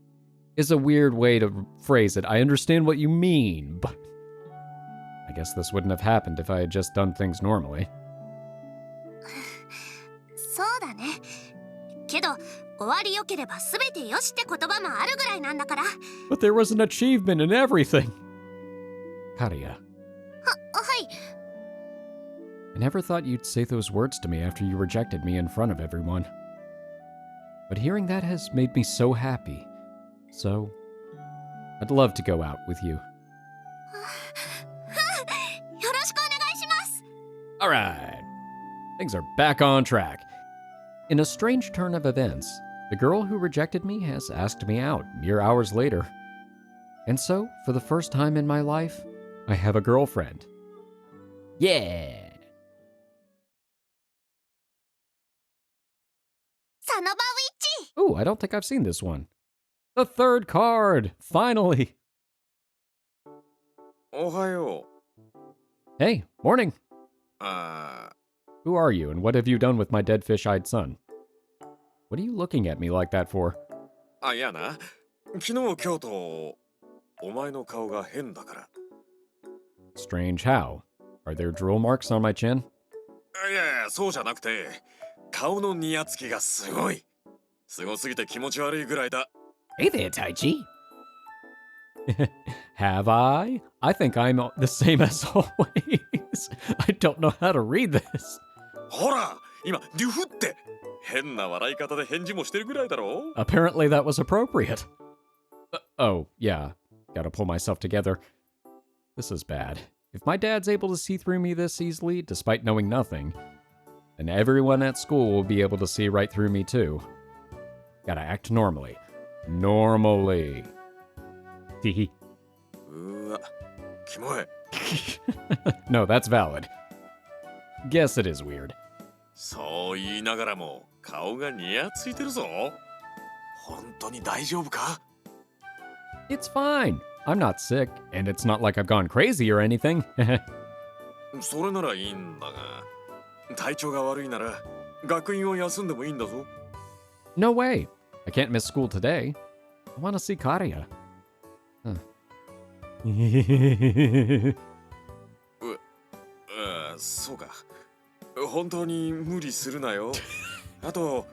is a weird way to phrase it. I understand what you mean, but I guess this wouldn't have happened if I had just done things normally. そうだね。けど、終わり良ければ全てよしって言葉もあるぐらいなんだから。But there was an achievement in everything. Karia. はい。 I never thought you'd say those words to me after you rejected me in front of everyone. But hearing that has made me so happy. So, I'd love to go out with you. よろしくお願いします。 Alright. Things are back on track. In a strange turn of events, the girl who rejected me has asked me out mere hours later. And so, for the first time in my life, I have a girlfriend. Yeah! サノバウィッチ。 Ooh, I don't think I've seen this one. The third card! Finally! おはよ Hey, morning! う。Who are you, and what have you done with my dead fish-eyed son? What are you looking at me like that for? いやな。昨日今日とお前の顔が変だから。 Strange how? Are there drool marks on my chin? いや、そうじゃなくて、顔のニヤつきがすごい。すごすぎて気持ち悪いぐらいだ。 Hey there, Taichi! Have I? I think I'm the same as always. I don't know how to read this. ほら、今デュフって変な笑い方で返事もしてるぐらいだろ。 Apparently that was appropriate. Oh, yeah. Gotta pull myself together. This is bad. If my dad's able to see through me this easily, despite knowing nothing, then everyone at school will be able to see right through me too. Gotta act normally. Normally. Teehee. うわ、キモい。 No, that's valid. Guess it is weird. そう言いながらも顔がニヤついてるぞ。本当に大丈夫か？ It's fine. I'm not sick, and it's not like I've gone crazy or anything. それならいいんだが、体調が悪いなら学院を休んでもいいんだぞ。 No way. I can't miss school today. I want to see Karia. Huh. そうか。本当に無理するなよ。あと、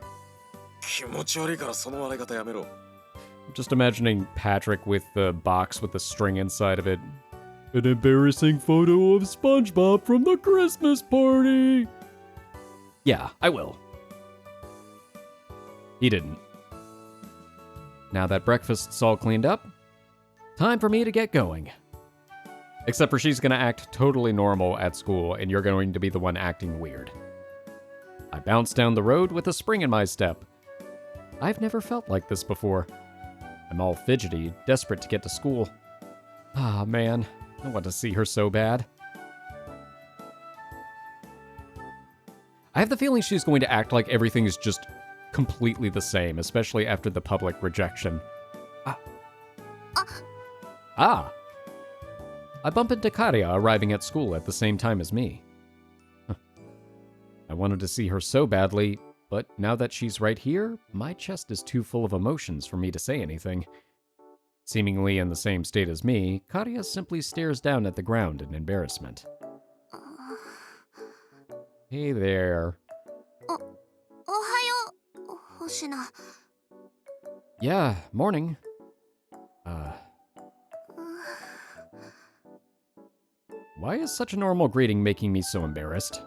気持ち悪いからその笑い方やめろ。 Just imagining Patrick with the box with the string inside of it. An embarrassing photo of SpongeBob from the Christmas party. Yeah, I will. He didn't. Now that breakfast's all cleaned up, time for me to get going. Except for she's gonna act totally normal at school, and you're going to be the one acting weird. I bounce down the road with a spring in my step. I've never felt like this before. I'm all fidgety, desperate to get to school. Ah, man, I want to see her so bad. I have the feeling she's going to act like everything is just completely the same, especially after the public rejection. Ah! I bump into Karia arriving at school at the same time as me. Huh. I wanted to see her so badly, but now that she's right here, my chest is too full of emotions for me to say anything. Seemingly in the same state as me, Karia simply stares down at the ground in embarrassment. Hey there. おはよう、星名。 Yeah, morning. Why is such a normal greeting making me so embarrassed?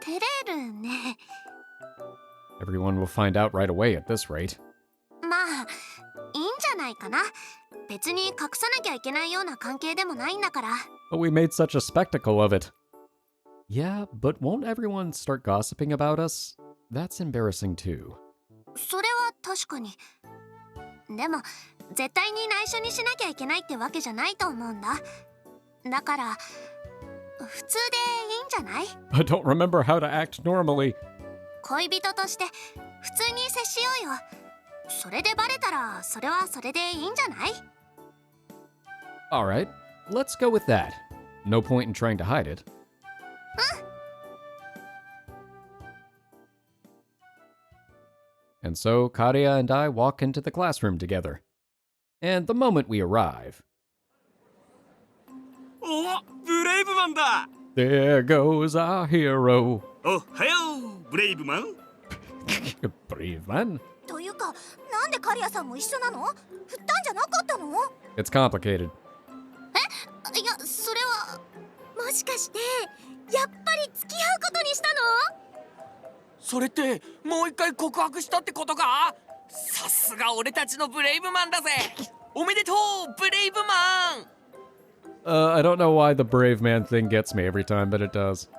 照れるね。 Everyone will find out right away at this rate. まあ、いいんじゃないかな。別に隠さなきゃいけないような関係でもないんだから。 But we made such a spectacle of it. Yeah, but won't everyone start gossiping about us? That's embarrassing too. それは確かに。でも絶対に内緒にしなきゃいけないってわけじゃないと思うんだ。だから普通でいいんじゃない？ I don't remember how to act normally. 恋人として普通に接しようよ。それでバレたらそれはそれでいいんじゃない？ Alright, let's go with that. No point in trying to hide it. And so Karia and I walk into the classroom together. And the moment we arrive, お、ブレイブマンだ。 there goes our hero. おはよう、ブレイブマン。 Brave man. というか、なんでカリアさんも一緒なの？振ったんじゃなかったの？ It's complicated. いや、それはもしかしてやっぱり付き合うことにしたの？それってもう一回告白したってことか？さすが俺たちのブレイブマンだぜ。おめでとうブレイブマン。 I don't know why the brave man thing gets me every time, but it does.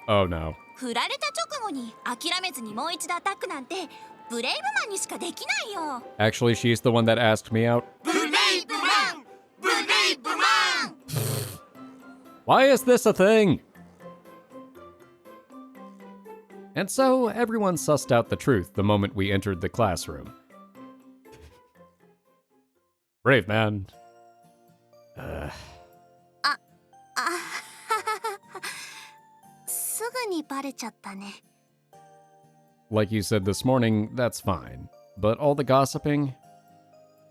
Oh no. 振られた直後に諦めずにもう一度アタックなんてブレイブマンにしかできないよ。 Actually, she's the one that asked me out. ブレイブマンブレイブマン。 Why is this a thing? And so, everyone sussed out the truth the moment we entered the classroom. Brave man. すぐにバレちゃったね。 Like you said this morning, that's fine. But all the gossiping?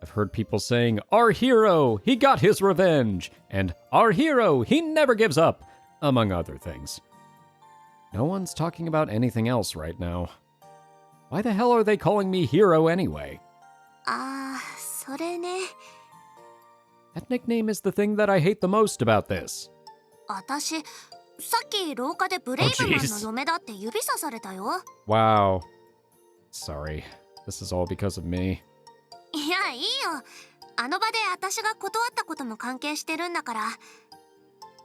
I've heard people saying, "Our hero, he got his revenge!" And "Our hero, he never gives up!" Among other things. No one's talking about anything else right now. Why the hell are they calling me hero anyway? それね。 That nickname is the thing that I hate the most about this. 私、さっき廊下でブレイブマンの嫁だって指さされたよ。 Wow. Sorry. This is all because of me. いや、いいよ。あの場で私が断ったことも関係してるんだから。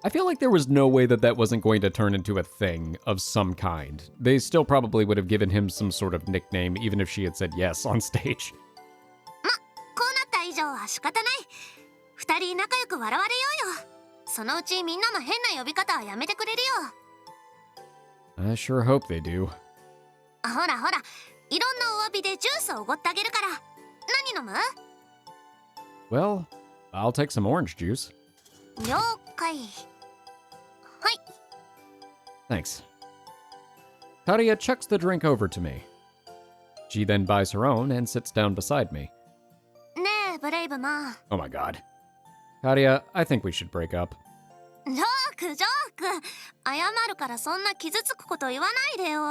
I feel like there was no way that that wasn't going to turn into a thing of some kind. They still probably would have given him some sort of nickname, even if she had said yes on stage. こうなった以上は仕方ない。二人仲良く笑われようよ。そのうちみんなも変な呼び方はやめてくれるよ。 I sure hope they do. ほらほら、いろんなお詫びでジュースをおごってあげるから。何飲む？ Well, I'll take some orange juice. 了解。はい。 Thanks. Karia chucks the drink over to me. She then buys her own and sits down beside me. ねえ、ブレイブマン。 Oh my god. Karia, I think we should break up. ジョーク、ジョーク。謝るからそんな傷つくこと言わないでよ。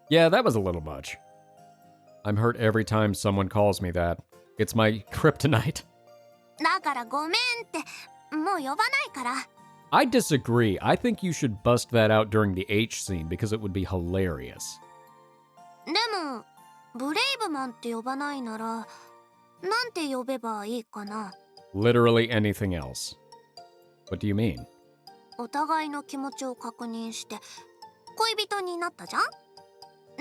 Yeah, that was a little much. I'm hurt every time someone calls me that. It's my kryptonite. だからごめんって、もう呼ばないから。 I disagree. I think you should bust that out during the H scene because it would be hilarious. でも、ブレイブマンって呼ばないなら、なんて呼べばいいかな。 Literally anything else. What do you mean? お互いの気持ちを確認して恋人になったじゃん。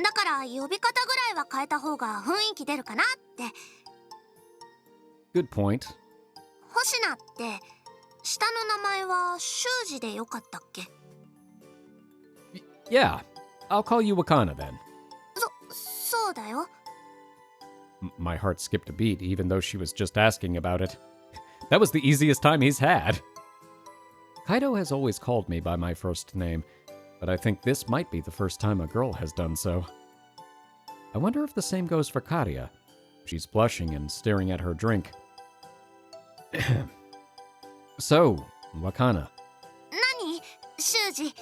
だから呼び方ぐらいは変えた方が雰囲気出るかなって。 Good point. 星名って下の名前は修二でよかったっけ？ Yeah, I'll call you Wakana then. そうだよ。 My heart skipped a beat even though she was just asking about it. That was the easiest time he's had. Kaido has always called me by my first name, but I think this might be the first time a girl has done so. I wonder if the same goes for Karia. She's blushing and staring at her drink. So, Wakana. 何？修二。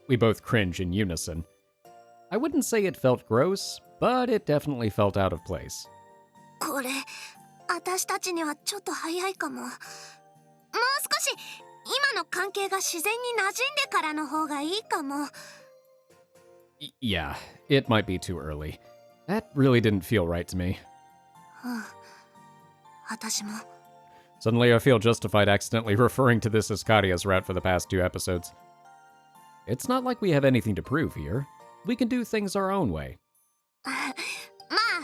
We both cringe in unison. I wouldn't say it felt gross, but it definitely felt out of place. これ、私たちにはちょっと早いかも。もう少し今の関係が自然に馴染んでからの方がいいかも。Yeah, it might be too early. That really didn't feel right to me. 私も。 Suddenly I feel justified accidentally referring to this as Karia's route for the past 2 episodes. It's not like we have anything to prove here. We can do things our own way. まあ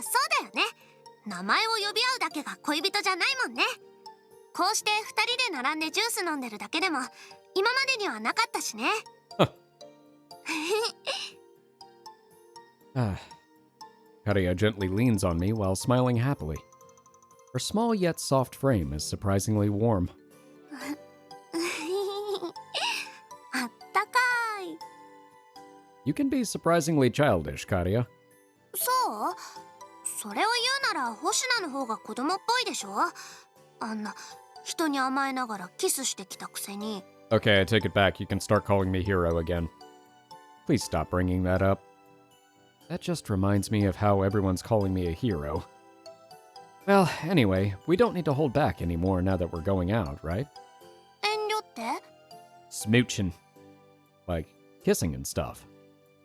そうだよね。名前を呼び合うだけが恋人じゃないもんね。こうして二人で並んでジュース飲んでるだけでも今までにはなかったしね。Karia gently leans on me while smiling happily. Her small yet soft frame is surprisingly warm. あったかい。 You can be surprisingly childish, Karia. そうそれを言うなら星名の方が子供っぽいでしょ。あんな人に甘えながらキスしてきたくせに。 Okay, I take it back. You can start calling me hero again. Please stop bringing that up. That just reminds me of how everyone's calling me a hero. Well, anyway, we don't need to hold back anymore now that we're going out, right? 遠慮って？ Smooching. Like, kissing and stuff.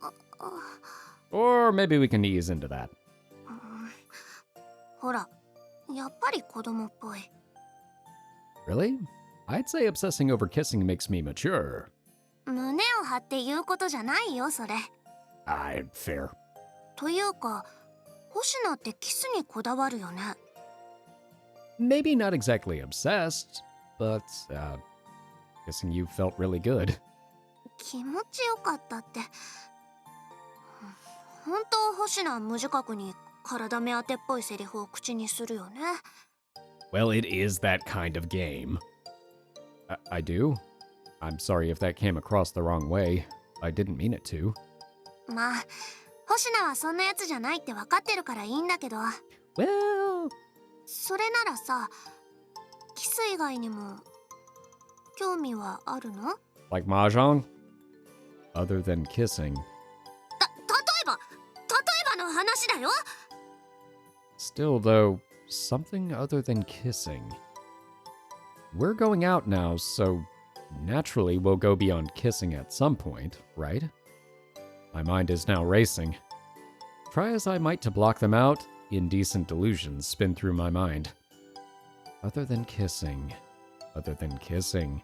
あ Or maybe we can ease into that. ほら、やっぱり子供っぽい。 Really? I'd say obsessing over kissing makes me mature. 胸を張って言うことじゃないよ、それ。 Fair. というか、星名ってキスにこだわるよね。 Maybe not exactly obsessed, but, kissing you felt really good. 気持ちよかったって。本当星名無自覚に体目当てっぽいセリフを口にするよね。 Well, it is that kind of game. I do? I'm sorry if that came across the wrong way. I didn't mean it to. まあ、星名はそんなやつじゃないって分かってるからいいんだけど。 Well... それならさ、キス以外にも興味はあるの？ Like mahjong? Other than kissing. 例えばの話だよ。 Still, though, something other than kissing. We're going out now, so naturally we'll go beyond kissing at some point, right? My mind is now racing. Try as I might to block them out, indecent delusions spin through my mind. Other than kissing. Other than kissing.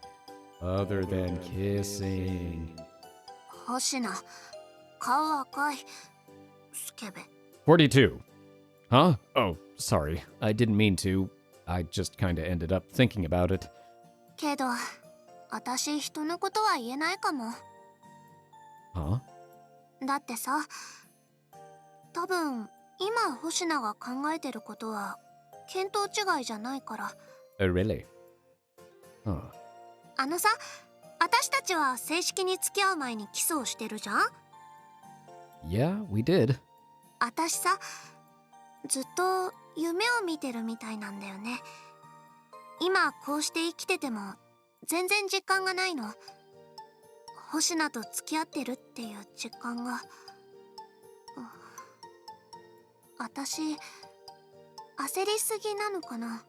Other than kissing. 星名、顔赤い。スケベ。 42. Huh? Oh, sorry. I didn't mean to. I just kinda ended up thinking about it. けど、私人のことは言えないかも。 Huh? だってさ、多分今星名が考えてることは見当違いじゃないから。 Oh, really? Huh. あのさ、私たちは正式に付き合う前にキスをしてるじゃん。 Yeah, we did. 私さ、ずっと夢を見てるみたいなんだよね。今こうして生きてても全然実感がないの。星名と付き合ってるっていう実感が。私、焦りすぎなのかな。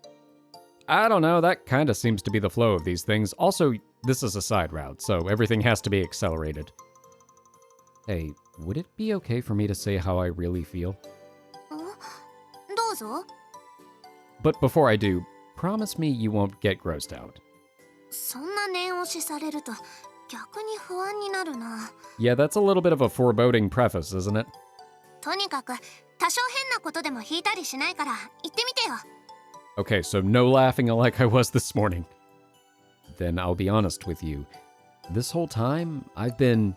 I don't know, that kinda seems to be the flow of these things. Also, this is a side route, so everything has to be accelerated. Hey, would it be okay for me to say how I really feel? どうぞ。 But before I do, promise me you won't get grossed out. そんな念押しされると逆に不安になるな。 Yeah, that's a little bit of a foreboding preface, isn't it? とにかく多少変なことでも引いたりしないから言ってみてよ。 Okay, so no laughing like I was this morning. Then I'll be honest with you. This whole time, I've been...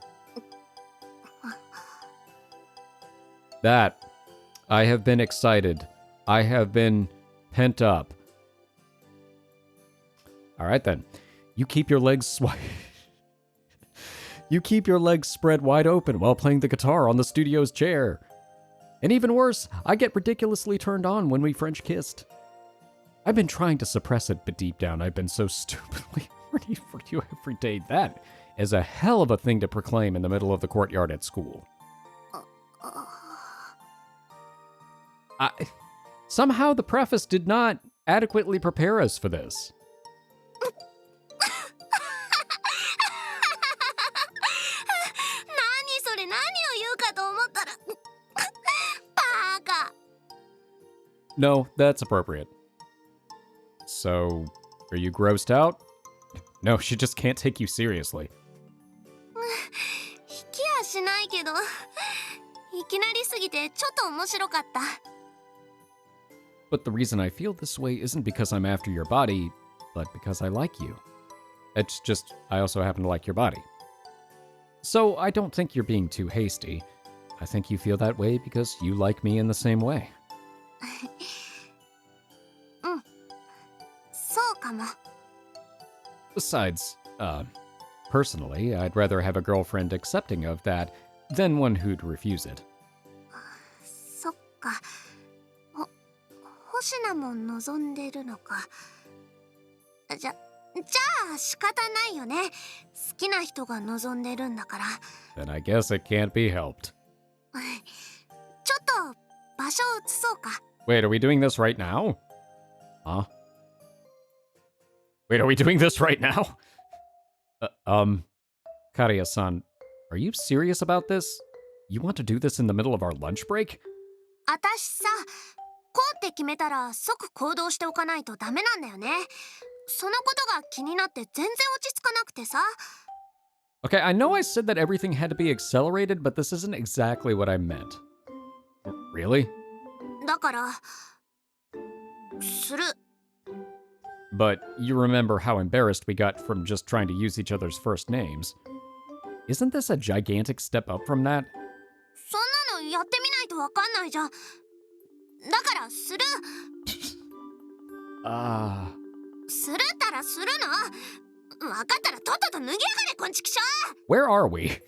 That. I have been excited. I have been pent up. Alright then. You keep your legs You keep your legs spread wide open while playing the guitar on the studio's chair. And even worse, I get ridiculously turned on when we French kissed. I've been trying to suppress it, but deep down I've been so stupidly horny for you every day. That is a hell of a thing to proclaim in the middle of the courtyard at school. Somehow the preface did not adequately prepare us for this. 何それ、何を言うかと思ったらバカ。 No, that's appropriate. So, are you grossed out? No, she just can't take you seriously. ないけど、いきなりすぎてちょっと面白かった。 But the reason I feel this way isn't because I'm after your body, but because I like you. It's just, I also happen to like your body. So I don't think you're being too hasty. I think you feel that way because you like me in the same way. そうかも。 Besides, personally, I'd rather have a girlfriend accepting of that than one who'd refuse it. そっか。星名も望んでるのか。じゃあ仕方ないよね。好きな人が望んでるんだから。 Then I guess it can't be helped. ちょっと場所を移そうか。 Wait, are we doing this right now? Huh? Wait, are we doing this right now? Karia-san, are you serious about this? You want to do this in the middle of our lunch break? 私さ、こうって決めたら即行動しておかないとダメなんだよね。そのことが気になって全然落ち着かなくてさ。 Okay, I know I said that everything had to be accelerated, but this isn't exactly what I meant. Really? だからする。 But you remember how embarrassed we got from just trying to use each other's first names. Isn't this a gigantic step up from that? そんなのやってみないとわかんないじゃん。だからする。するったらするの。わかったらとっとと脱ぎやがれ、こんちきしょ。 Where are we?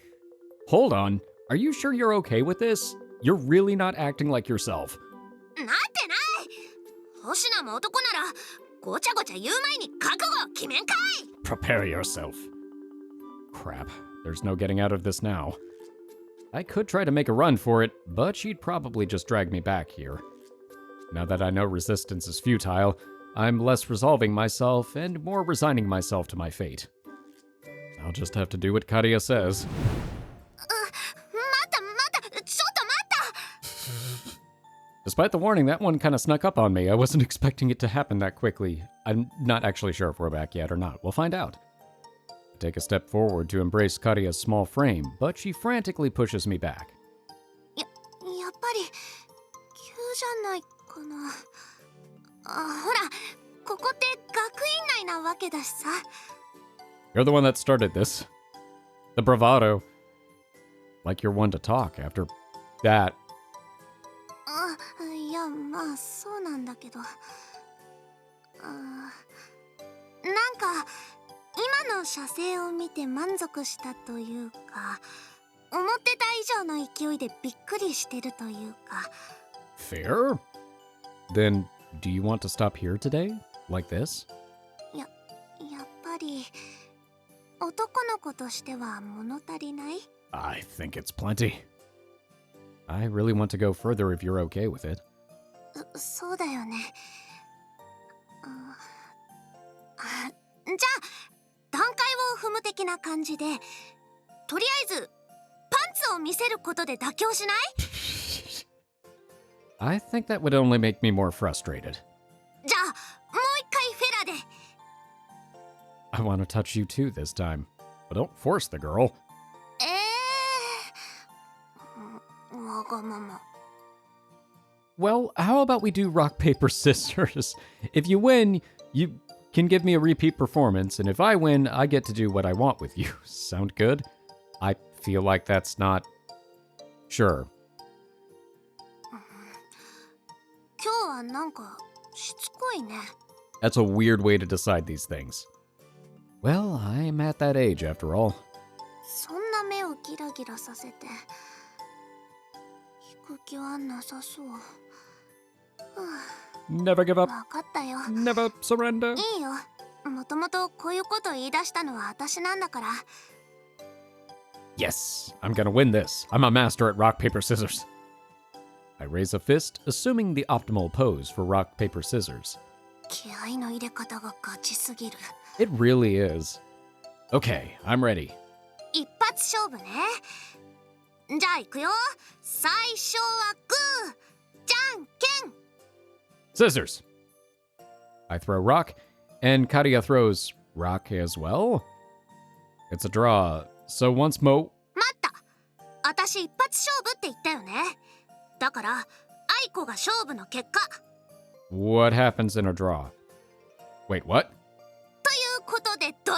Hold on. Are you sure you're okay with this? You're really not acting like yourself. なってない。星名も男ならごちゃごちゃ言う前に覚悟を決めんかい。 Prepare yourself. Crap. There's no getting out of this now. I could try to make a run for it, but she'd probably just drag me back here. Now that I know resistance is futile, I'm less resolving myself and more resigning myself to my fate. I'll just have to do what Karia says. 待ったちょっと待った。 Despite the warning, that one kind of snuck up on me. I wasn't expecting it to happen that quickly. I'm not actually sure if we're back yet or not. We'll find out. I take a step forward to embrace Karia's small frame, but she frantically pushes me back. やっぱり急じゃないかな。ほら、ここって学院内なわけだしさ。 You're the one that started this. The bravado. Like you're one to talk after that. いや、まあそうなんだけど。なんか今の写生を見て満足したというか、思ってた以上の勢いでびっくりしてるというか。 Fair? Then, do you want to stop here today? Like this? やっぱり男の子としては物足りない？ I think it's plenty. I really want to go further if you're okay with it. そうだよね。じゃあ段階を踏む的な感じで、とりあえずパンツを見せることで妥協しない？ I think that would only make me more frustrated. じゃあもう一回フェラで。 I want to touch you too this time. But don't force the girl. わがまま。 Well, how about we do rock, paper, scissors? If you win, you can give me a repeat performance, and if I win, I get to do what I want with you. Sound good? I feel like that's not... Sure. 今日はなんかしつこいね。 That's a weird way to decide these things. Well, I'm at that age after all. そんな目をギラギラさせて引く気はなさそう。 Never give up. わかったよ。 Never surrender. いいよ。もともとこういうこと言い出したのは私なんだから。 Yes, I'm gonna win this. I'm a master at rock, paper, scissors. I raise a fist, assuming the optimal pose for rock, paper, scissors. 気合の入れ方がガチすぎる。 It really is. Okay, I'm ready. 一発勝負ね。じゃあ行くよ。最初はグー、じゃんけん。 Scissors. I throw rock, and Karia throws rock as well. It's a draw, so once more... 待った。私一発勝負って言ったよね。だから愛子が勝負の結果。 What happens in a draw? Wait, what? ということでドロ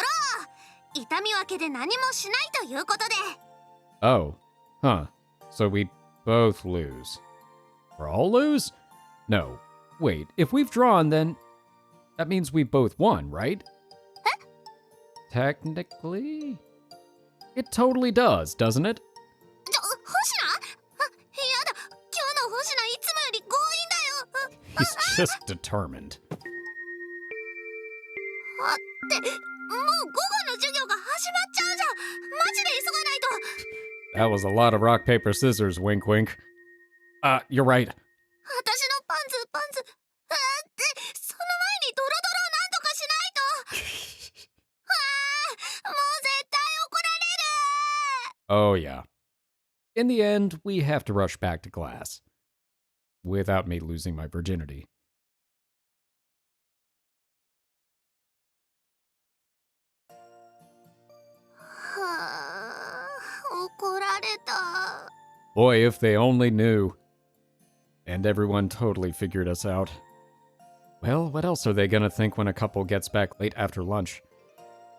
ー。痛み分けで何もしないということで。 Oh. Huh. So we both lose. We're all lose? No. Wait, if we've drawn, then that means we both won, right? Technically? It totally does, doesn't it? 星名？あ、やだ。今日の星名いつもより強引だよ。 He's just determined. あって、もう午後の授業が始まっちゃうじゃん。マジで急がないと。 That was a lot of rock, paper, scissors, wink, wink. You're right. 私のパンツ。あって、その前にドロドロをなんとかしないと。もう絶対怒られる。 Oh, yeah. In the end, we have to rush back to class. Without me losing my virginity. 怒られた。 Boy, if they only knew. And everyone totally figured us out. Well, what else are they gonna think when a couple gets back late after lunch?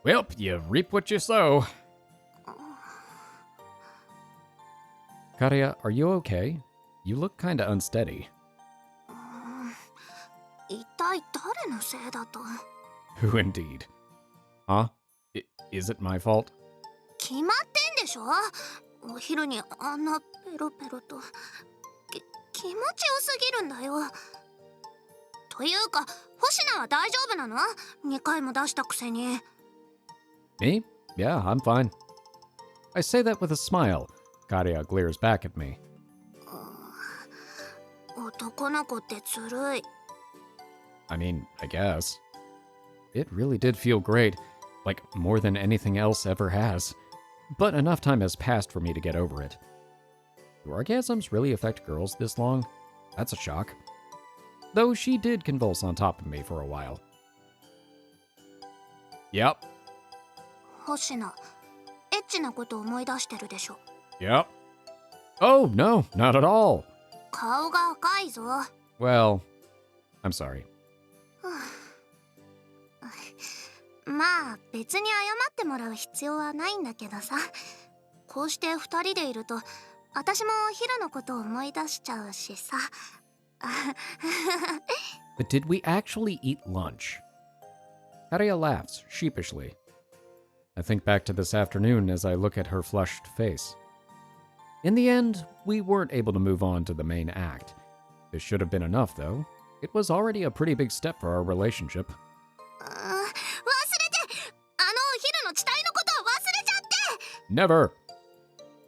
Well, you reap what you sow. Karia, are you okay? You look kinda unsteady. 一体誰のせいだと。 Who indeed? Huh? Is it my fault? 決まってんでしょ。お昼にあんなペロペロと。気持ちよすぎるんだよ。というか、星名は大丈夫なの？2回も出したくせに。 Me? Yeah, I'm fine. I say that with a smile. Karia glares back at me. 男の子ってずるい。 I mean, I guess. It really did feel great, like more than anything else ever has. But enough time has passed for me to get over it. Do orgasms really affect girls this long? That's a shock. Though she did convulse on top of me for a while. Yep. 星名、エッチなこと思い出してるでしょ。 Yep. Oh, no, not at all. 顔が赤いぞ。 Well, I'm sorry. まあ別に謝ってもらう必要はないんだけどさ。こうして二人でいると私もお昼のことを思い出しちゃうしさ。 But did we actually eat lunch? Haria laughs sheepishly. I think back to this afternoon as I look at her flushed face. In the end, we weren't able to move on to the main act. This should have been enough, though. It was already a pretty big step for our relationship. 忘れて。あのお昼の誓いのことを忘れちゃって。 Never!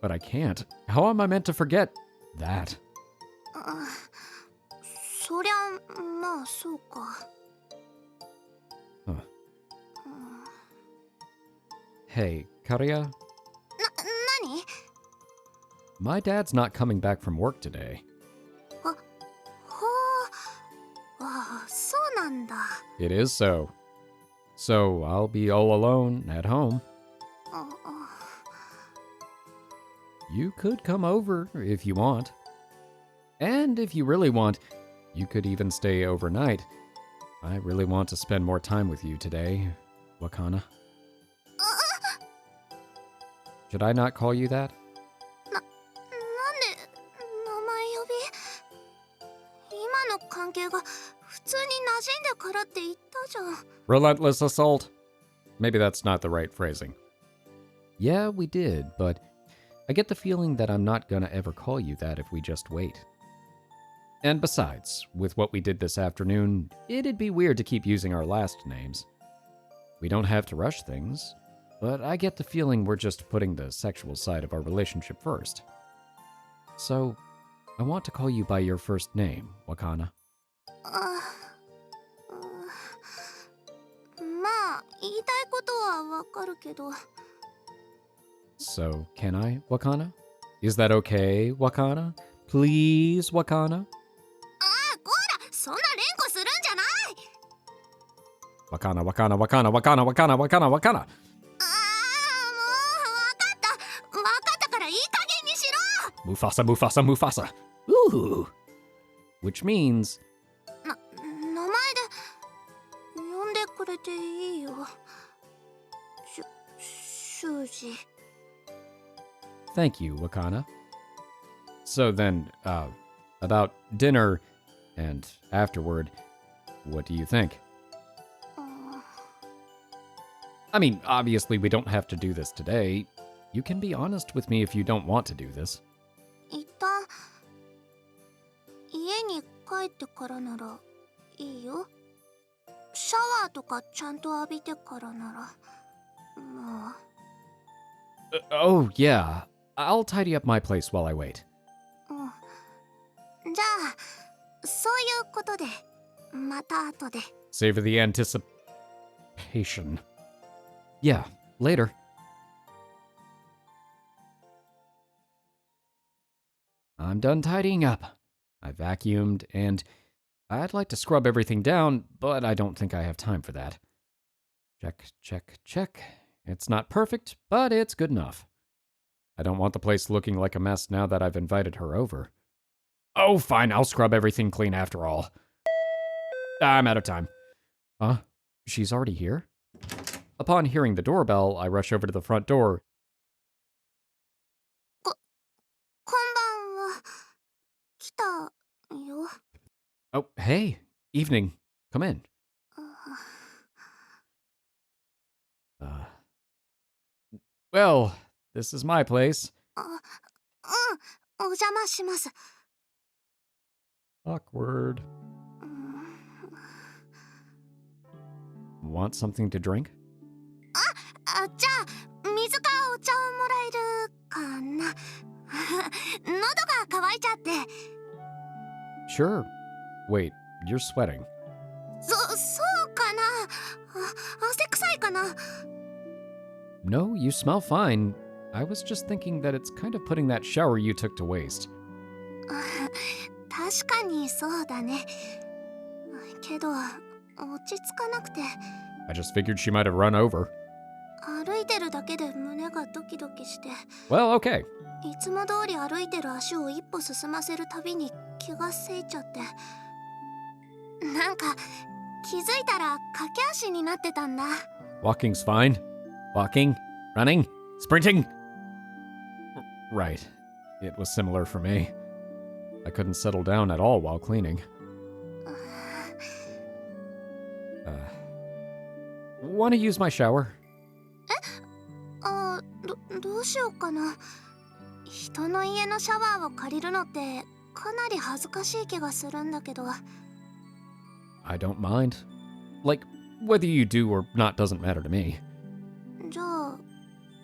But I can't. How am I meant to forget that? そりゃまあそうか。 Huh. Hey, Karia? 何？ My dad's not coming back from work today. ほう。ああ、そうなんだ。 It is so. So I'll be all alone at home. You could come over if you want. And if you really want, you could even stay overnight. I really want to spend more time with you today, Wakana. Should I not call you that? なんで名前呼び？今の関係が普通に馴染んでからって言ったじゃん。 Relentless assault? Maybe that's not the right phrasing. Yeah, we did, but I get the feeling that I'm not gonna ever call you that if we just wait. And besides, with what we did this afternoon, it'd be weird to keep using our last names. We don't have to rush things, but I get the feeling we're just putting the sexual side of our relationship first. So, I want to call you by your first name, Wakana. まあ言いたいことはわかるけど。 So, can I, Wakana? Is that okay, Wakana? Please, Wakana? こら、そんな連呼するんじゃない。 Wakana, Wakana, Wakana, Wakana, Wakana, Wakana, Wakana! もうわかったからいい加減にしろ。Mufasa, Mufasa, Mufasa. Ooh. Which means, 名前で呼んでくれていいよ。Shuuji. thank you, Wakana. So then, about dinner and afterward, what do you think? I mean, obviously we don't have to do this today. You can be honest with me if you don't want to do this. 一旦家に帰ってからならいいよ。シャワーとかちゃんと浴びてからならまあ。Oh, yeah. I'll tidy up my place while I wait. じゃあそういうことでまた後で。 Savor the anticipation. Yeah, later. I'm done tidying up. I vacuumed, and I'd like to scrub everything down, but I don't think I have time for that. Check, check, check. It's not perfect, but it's good enough. I don't want the place looking like a mess now that I've invited her over. Oh, fine, I'll scrub everything clean after all. I'm out of time. Huh? She's already here? Upon hearing the doorbell, I rush over to the front door. こんばんは。来たよ。 Oh, hey. Evening. Come in. Well, this is my place. お邪魔します。 Awkward. Want something to drink? じゃあ水かお茶をもらえるかな。喉が渇いちゃって。 Sure. Wait, you're sweating. そうかな。汗臭いかな。 No, you smell fine. I was just thinking that it's kind of putting that shower you took to waste. 確かにそうだね。けど落ち着かなくて。 I just figured she might have run over. 歩いてるだけで胸がドキドキして。 Well, okay. いつも通り歩いてる足を一歩進ませるたびに気がせいちゃって。なんか気づいたら駆け足になってたんだ。 Walking's fine. Walking, running, sprinting. Right. It was similar for me. I couldn't settle down at all while cleaning. Want to use my shower? どうしようかな。人の家のシャワーを借りるのってかなり恥ずかしい気がするんだけど。 I don't mind. Like, whether you do or not doesn't matter to me. じゃあ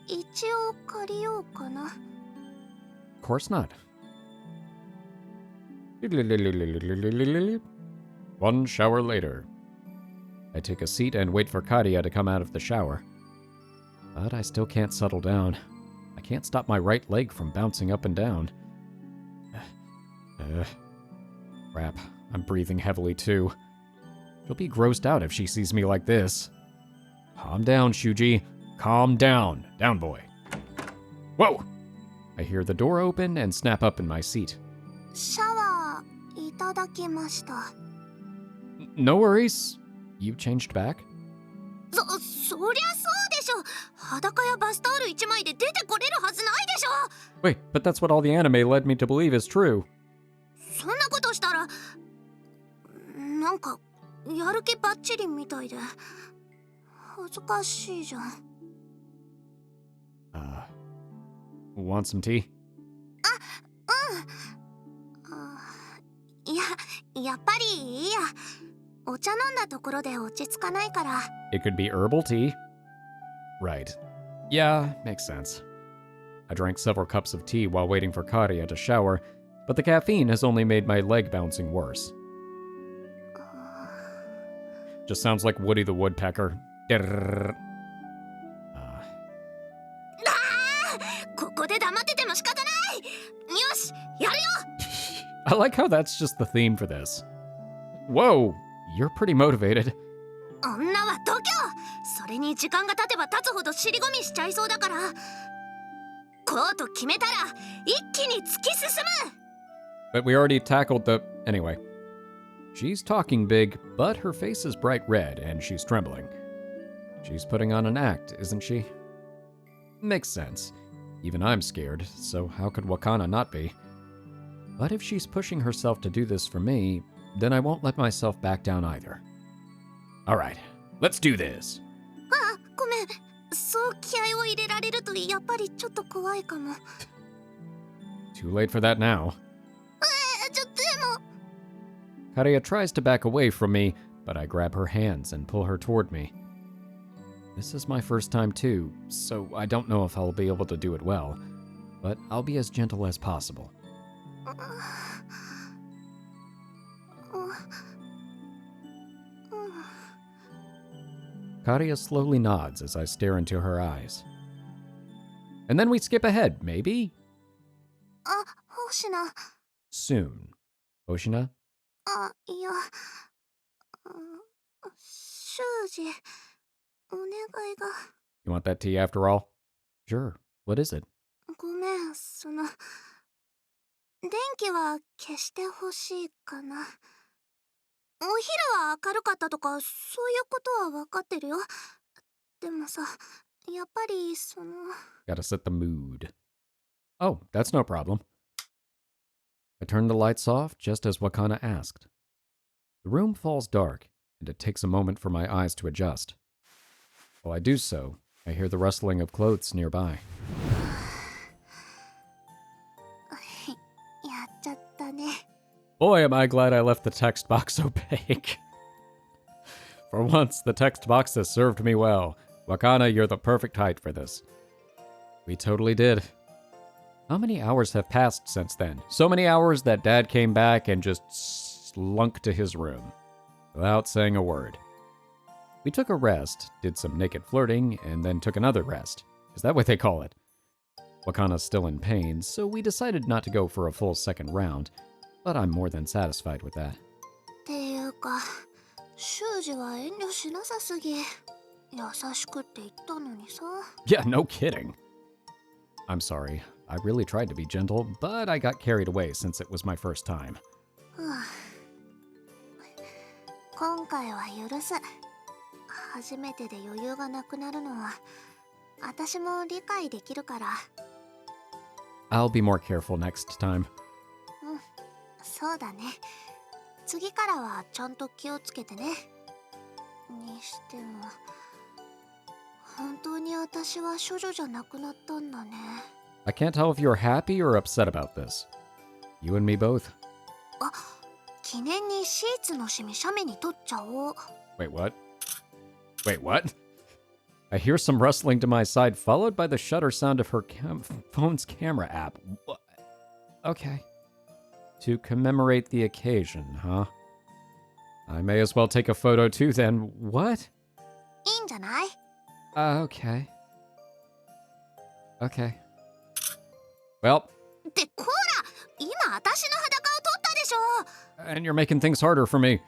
一応借りようかな。 Of course not. One shower later. I take a seat and wait for Kadia to come out of the shower. But I still can't settle down. I can't stop my right leg from bouncing up and down. Crap, I'm breathing heavily too. She'll be grossed out if she sees me like this. Calm down, Shuuji. Calm down. Down, boy. Whoa! I hear the door open and snap up in my seat. シャワーいただきました。 No worries. You changed back? そりゃそうでしょ。裸やバスタオル1枚で出てこれるはずないでしょ。 Wait, but that's what all the anime led me to believe is true. そんなことしたらなんかやる気バッチリみたいで恥ずかしいじゃん。 Want some tea? やっぱりいいや。お茶飲んだところで落ち着かないから。 It could be herbal tea. Right. Yeah, makes sense. I drank several cups of tea while waiting for Kadia to shower, but the caffeine has only made my leg bouncing worse. Just sounds like Woody the Woodpecker. ここで黙ってても仕方ない。よし、やるよ。 I like how that's just the theme for this. Whoa, you're pretty motivated. 女は度胸。それに時間が経てば経つほど尻込みしちゃいそうだから。こうと決めたら一気に突き進む。 But we already tackled the... Anyway. She's talking big, but her face is bright red and she's trembling. She's putting on an act, isn't she? Makes sense. Even I'm scared, so how could Wakana not be? But if she's pushing herself to do this for me, then I won't let myself back down either. Alright, let's do this. あ、ごめん。そう気合を入れられるとやっぱりちょっと怖いかも。 Too late for that now. ちょっとでも。 Karia tries to back away from me, but I grab her hands and pull her toward me. This is my first time too, so I don't know if I'll be able to do it well, but I'll be as gentle as possible. Karia slowly nods as I stare into her eyes. And then we skip ahead, maybe? あ、星名。 Soon. Oshina? あ、いや。修二、お願いが。 You want that tea after all? Sure. What is it? ごめん、電気は消してほしいかな。お昼は明るかったとか、そういうことは分かってるよ。でもさ、やっぱりGotta set the mood. Oh, that's no problem. I turn the lights off just as Wakana asked. The room falls dark, and it takes a moment for my eyes to adjust. While I do so, I hear the rustling of clothes nearby. やっちゃったね。 Boy, am I glad I left the text box opaque. For once, the text box has served me well. Wakana, you're the perfect height for this. We totally did. How many hours have passed since then? So many hours that Dad came back and just slunk to his room, without saying a word. We took a rest, did some naked flirting, and then took another rest. Is that what they call it? Wakana's still in pain, so we decided not to go for a full second round, but I'm more than satisfied with that. っていうか、修二は遠慮しなさすぎ。優しくって言ったのにさ。 Yeah, no kidding. I'm sorry. I really tried to be gentle, but I got carried away since it was my first time. 今回は許す。初めてで余裕がなくなるのは、私も理解できるから。 I'll be more careful next time. そうだね。次からはちゃんと気をつけてね。にしても、本当に私は処女じゃなくなったんだね。 I can't tell if you're happy or upset about this. You and me both. あ、記念にシーツのシミ写メに撮っちゃおう。 Wait, what? Wait, what? I hear some rustling to my side, followed by the shutter sound of her phone's camera app. What? Okay. To commemorate the occasion, huh? I may as well take a photo too then. What? いいんじゃない？ Okay. Okay. Well. ってこら、今私の裸を撮ったでしょ。 And you're making things harder for me.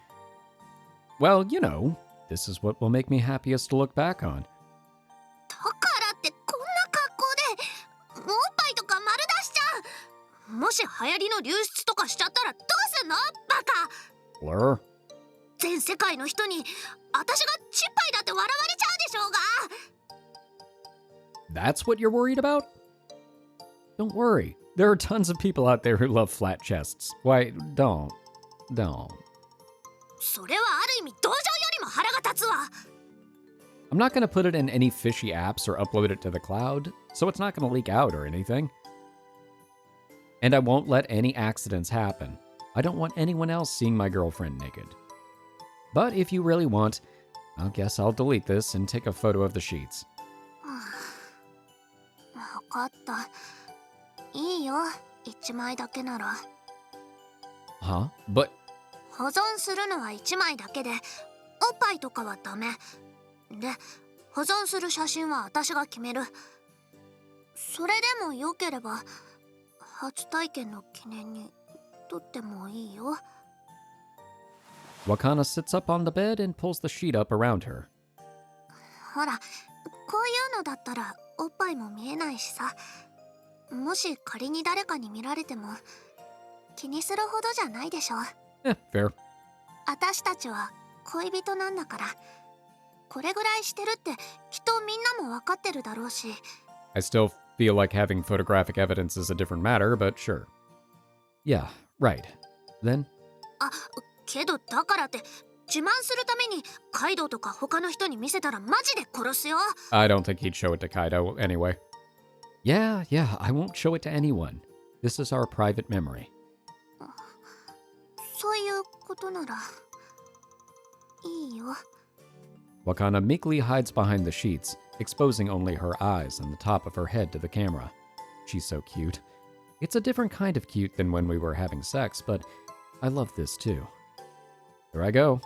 Well, you know, this is what will make me happiest to look back on. だからってこんな格好で、おっぱいとか丸出しちゃう。もし流行りの流出とかしちゃったらどうすんの？バカ。 Blur? 全世界の人に私がチッパイだって笑われちゃうでしょうが。 That's what you're worried about? Don't worry. There are tons of people out there who love flat chests. Why, don't. それはある意味同情よりも腹が立つわ。 I'm not going to put it in any fishy apps or upload it to the cloud, so it's not going to leak out or anything. And I won't let any accidents happen. I don't want anyone else seeing my girlfriend naked. But if you really want, I guess I'll delete this and take a photo of the sheets. わかった。いいよ、一枚だけなら。 Huh? But 保存するのは1枚だけで、おっぱいとかはダメ。で、保存する写真は私が決める。それでもよければ、初体験の記念に撮ってもいいよ。 Wakana sits up on the bed and pulls the sheet up around her. ほら、こういうのだったらおっぱいも見えないしさ。もし仮に誰かに見られても気にするほどじゃないでしょ。 Fair. 私たちは恋人なんだから、これぐらいしてるってきっとみんなも分かってるだろうし。 I still feel like having photographic evidence is a different matter, but sure. Yeah, right. Then? あ、けどだからって自慢するためにカイドウとか他の人に見せたらマジで殺すよ。 I don't think he'd show it to Kaido anyway. Yeah, I won't show it to anyone. This is our private memory. そういうことならいいよ。 Wakana meekly hides behind the sheets, exposing only her eyes and the top of her head to the camera. She's so cute. It's a different kind of cute than when we were having sex, but I love this too. Here I go.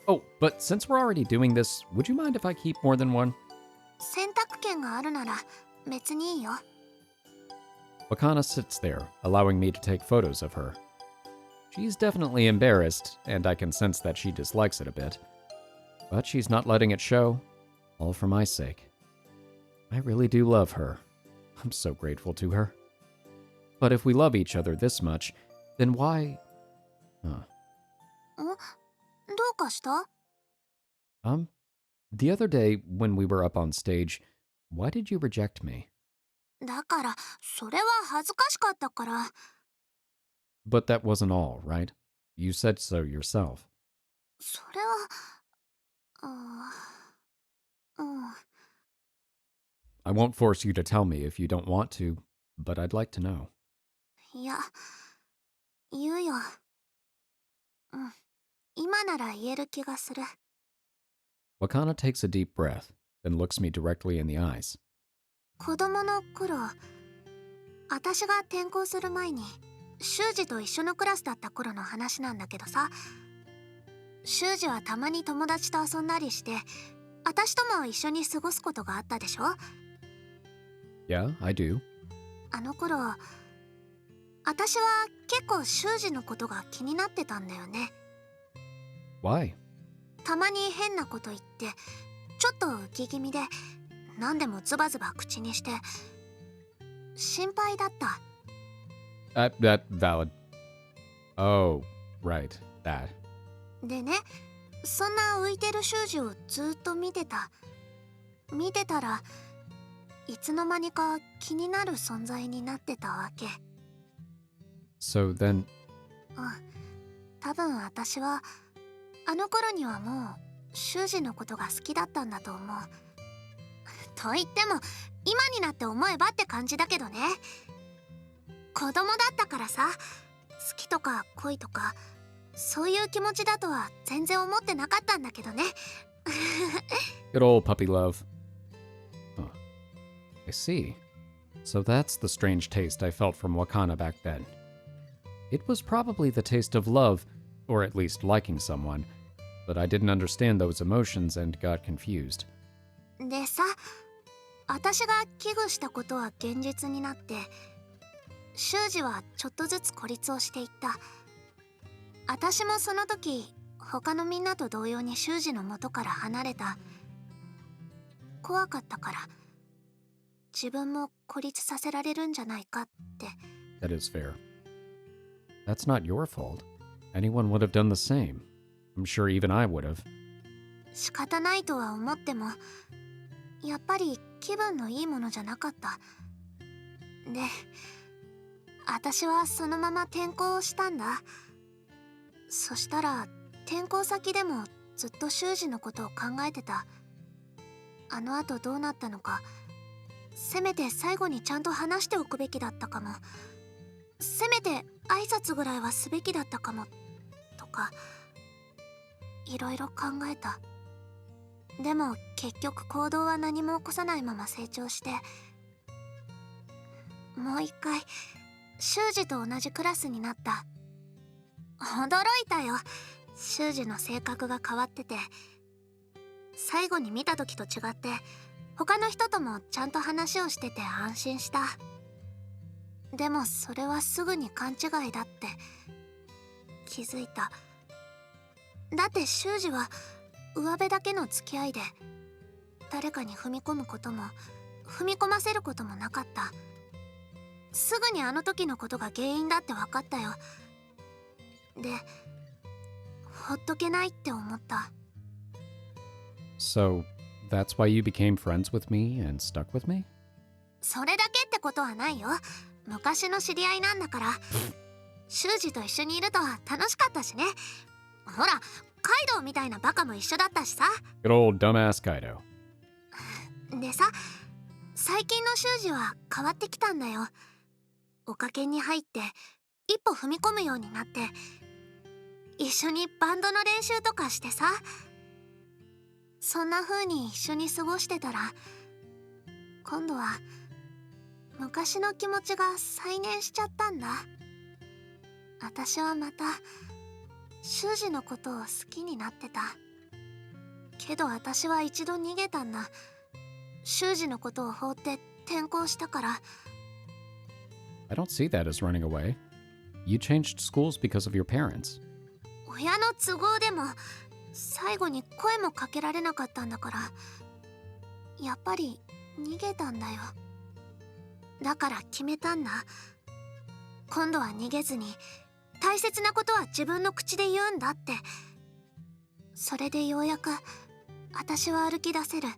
Oh, but since we're already doing this, would you mind if I keep more than one? 選択権があるなら別にいいよ。 Wakana sits there, allowing me to take photos of her. She's definitely embarrassed, and I can sense that she dislikes it a bit. But she's not letting it show, all for my sake. I really do love her. I'm so grateful to her. But if we love each other this much, then why... どうかした？ The other day when we were up on stage, why did you reject me? だからそれは恥ずかしかったから。 But that wasn't all, right? You said so yourself. それはI won't force you to tell me if you don't want to, but I'd like to know. いや言うよ。今なら言える気がする。 Wakana takes a deep breath, then looks me directly in the eyes. 子供の頃、私が転校する前に修二と一緒のクラスだった頃の話なんだけどさ、修二はたまに友達と遊んだりして、私とも一緒に過ごすことがあったでしょ。 Yeah, I do. あの頃、私は結構修二のことが気になってたんだよね。 Why? たまに変なこと言って、ちょっと浮き気味で、何でもズバズバ口にして、心配だった。 That valid. Oh, right, that. でね、そんな浮いてる修二をずっと見てた。見てたら、いつの間にか気になる存在になってたわけ。 So then... 多分私は、あの頃にはもう修二のことが好きだったんだと思う。と言っても今になって思えばって感じだけどね。子供だったからさ、好きとか恋とかそういう気持ちだとは全然思ってなかったんだけどね。 Good old puppy love. Huh. I see. So that's the strange taste I felt from Wakana back then. It was probably the taste of love, or at least liking someone, but I didn't understand those emotions and got confused. でさ、私が危惧したことは現実になって、修二はちょっとずつ孤立をしていった。私もその時、他のみんなと同様に修二の元から離れた。怖かったから、自分も孤立させられるんじゃないかって。 That is fair. That's not your fault. Anyone would have done the same. I'm sure even I would have. 仕方ないとは思っても、やっぱり気分のいいものじゃなかった。で、私はそのまま転校をしたんだ。そしたら転校先でもずっと修二のことを考えてた。あの後どうなったのか、せめて最後にちゃんと話しておくべきだったかも。せめて挨拶ぐらいはすべきだったかもとか、いろいろ考えた。でも結局行動は何も起こさないまま成長して、もう一回修二と同じクラスになった。驚いたよ。修二の性格が変わってて、最後に見た時と違って他の人ともちゃんと話をしてて安心した。でもそれはすぐに勘違いだって気づいた。だって修二は上辺だけの付き合いで誰かに踏み込むことも踏み込ませることもなかった。すぐにあの時のことが原因だって分かったよ。で、ほっとけないって思った。So, that's why you became friends with me and stuck with me? それだけってことはないよ。昔の知り合いなんだから。修二と一緒にいると楽しかったしね。ほら、カイドウみたいなバカも一緒だったしさ。Good old dumbass Kaido. でさ、最近の修二は変わってきたんだよ。おかけに入って一歩踏み込むようになって、一緒にバンドの練習とかしてさ。そんな風に一緒に過ごしてたら、今度は昔の気持ちが再燃しちゃったんだ。私はまた修二のことを好きになってた。けど私は一度逃げたんだ。修二のことを放って転校したから。I don't see that as running away. You changed schools because of your parents. 親の都合でも最後に声もかけられなかったんだから、やっぱり逃げたんだよ。だから決めたんだ。今度は逃げずに大切なことは自分の口で言うんだって。それでようやく私は歩き出せる。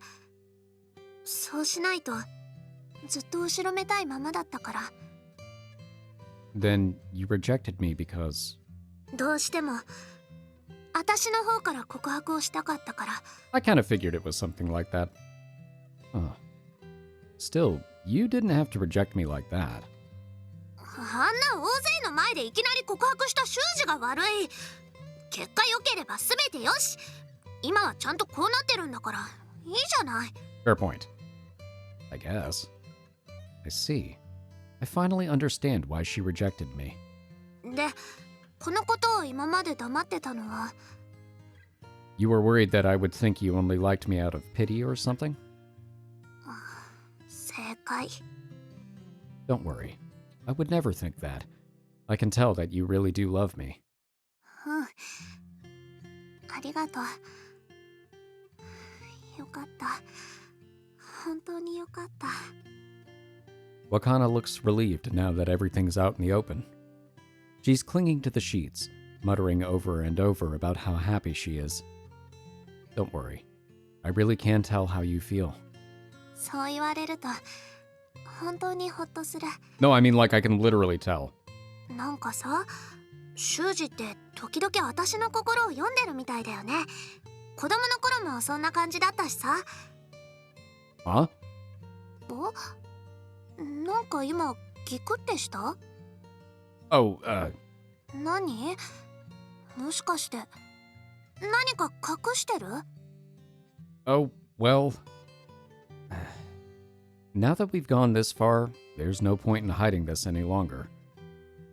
そうしないとずっと後ろめたいままだったから。Then you rejected me because... どうしても私の方から告白をしたかったから。I kind of figured it was something like that. Still, you didn't have to reject me like that. あんな大勢の前でいきなり告白した修二が悪い。結果良ければ全てよし。今はちゃんとこうなってるんだからいいじゃない。 Fair point. I guess. I see. I finally understand why she rejected me. で、このことを今まで黙ってたのは。 You were worried that I would think you only liked me out of pity or something? 正解。 Don't worry. I would never think that. I can tell that you really do love me. ありがとう。よかった。本当によかった。 Wakana looks relieved now that everything's out in the open. She's clinging to the sheets, muttering over and over about how happy she is. Don't worry. I really can tell how you feel. そう言われると本当にほっとする。 No, I mean like I can literally tell. なんかさ、修二って時々私の心を読んでるみたいだよね。子供の頃もそんな感じだったしさ。Huh? なんか今ギクってした？ Oh, 何？もしかして何か隠してる？ oh, well... Now that we've gone this far, there's no point in hiding this any longer.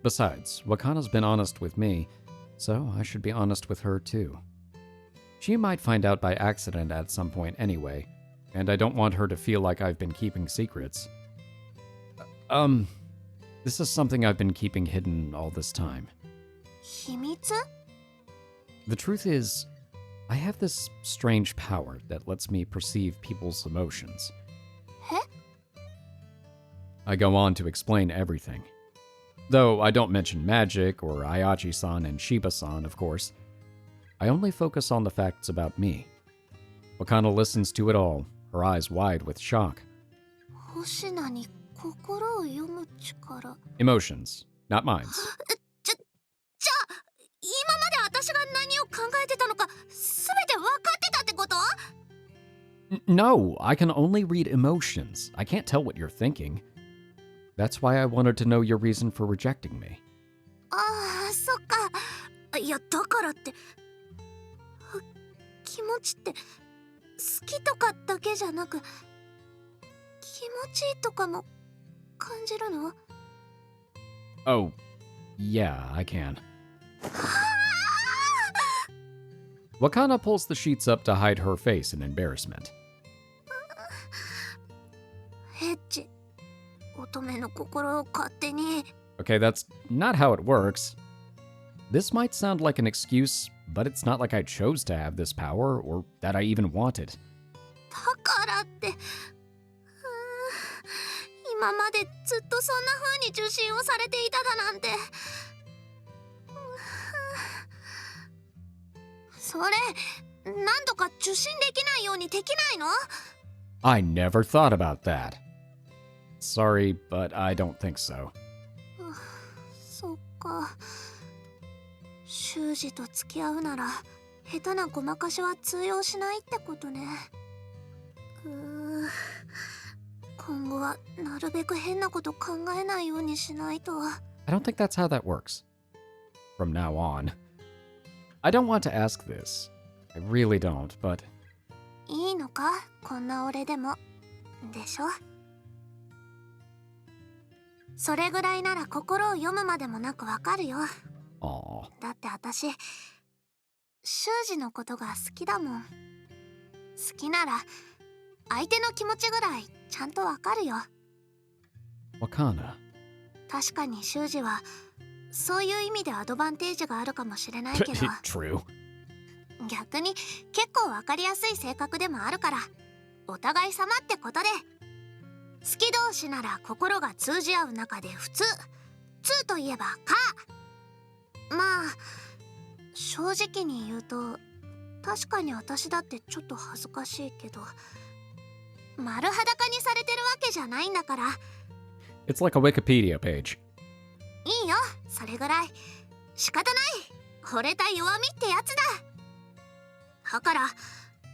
Besides, Wakana's been honest with me, so I should be honest with her too. She might find out by accident at some point anyway, and I don't want her to feel like I've been keeping secrets. This is something I've been keeping hidden all this time. 秘密？ The truth is, I have this strange power that lets me perceive people's emotions. え？ I go on to explain everything. Though I don't mention magic or Ayachi-san and Shiba-san, of course. I only focus on the facts about me. Wakana listens to it all, her eyes wide with shock. 星名に心を読む力。 Emotions, not minds. じゃあ今まで私が何を考えてたのか全て分かってたってこと？ No, I can only read emotions. I can't tell what you're thinking. That's why I wanted to know your reason for rejecting me. ああ、そっか。いや、だからって気持ちって好きとかだけじゃなく気持ちいいとかも感じるの？ Oh, yeah, I can. Wakana pulls the sheets up to hide her face in embarrassment. エッチ、乙女の心を勝手に。 Okay, that's not how it works. This might sound like an excuse, but it's not like I chose to have this power or that I even want it. だからって。今までずっとそんな風に受信をされていただなんて。それ、何度か受信できないようにできないの？ I never thought about that. Sorry, but I don't think so. そっか。修二と付き合うなら下手なごまかしは通用しないってことね。今後はなるべく変なこと考えないようにしないと。 I don't think that's how that works. From now on. I don't want to ask this. I really don't, but... いいのか、こんな俺でも。でしょ。それぐらいなら心を読むまでもなくわかるよ。 Aw. だって私、修二のことが好きだもん。好きなら相手の気持ちぐらいちゃんとわかるよ。 Wakana. 確かに修二はそういう意味でアドバンテージがあるかもしれないけどTrue. 逆に結構わかりやすい性格でもあるから、お互い様ってことで。好き同士なら心が通じ合う中で普通、通といえばか。まあ正直に言うと確かに私だってちょっと恥ずかしいけど、丸裸にされてるわけじゃないんだから。 It's like a Wikipedia page. いいよ、それぐらい。仕方ない、惚れた弱みってやつだ。だから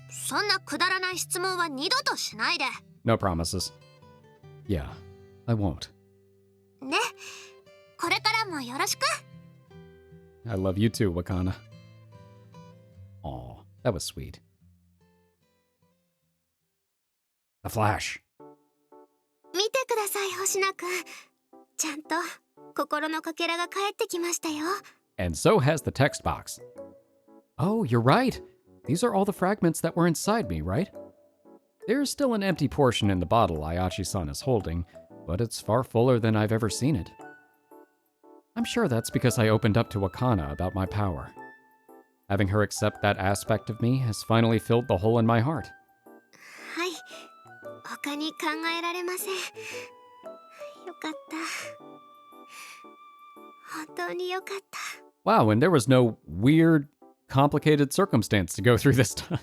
そんなくだらない質問は二度としないで。 No promises. Yeah, I won't. ね、これからもよろしく。 I love you too, Wakana. Aw, that was sweet. A flash. 見てください、星名くん。ちゃんと心のかけらが返ってきましたよ。 And so has the text box. Oh, you're right. These are all the fragments that were inside me, right? There's still an empty portion in the bottle Ayachi-san is holding, but it's far fuller than I've ever seen it. I'm sure that's because I opened up to Wakana about my power. Having her accept that aspect of me has finally filled the hole in my heart. はい、他に考えられません。よかった。本当によかった。 Wow, and there was no weird, complicated circumstance to go through this time.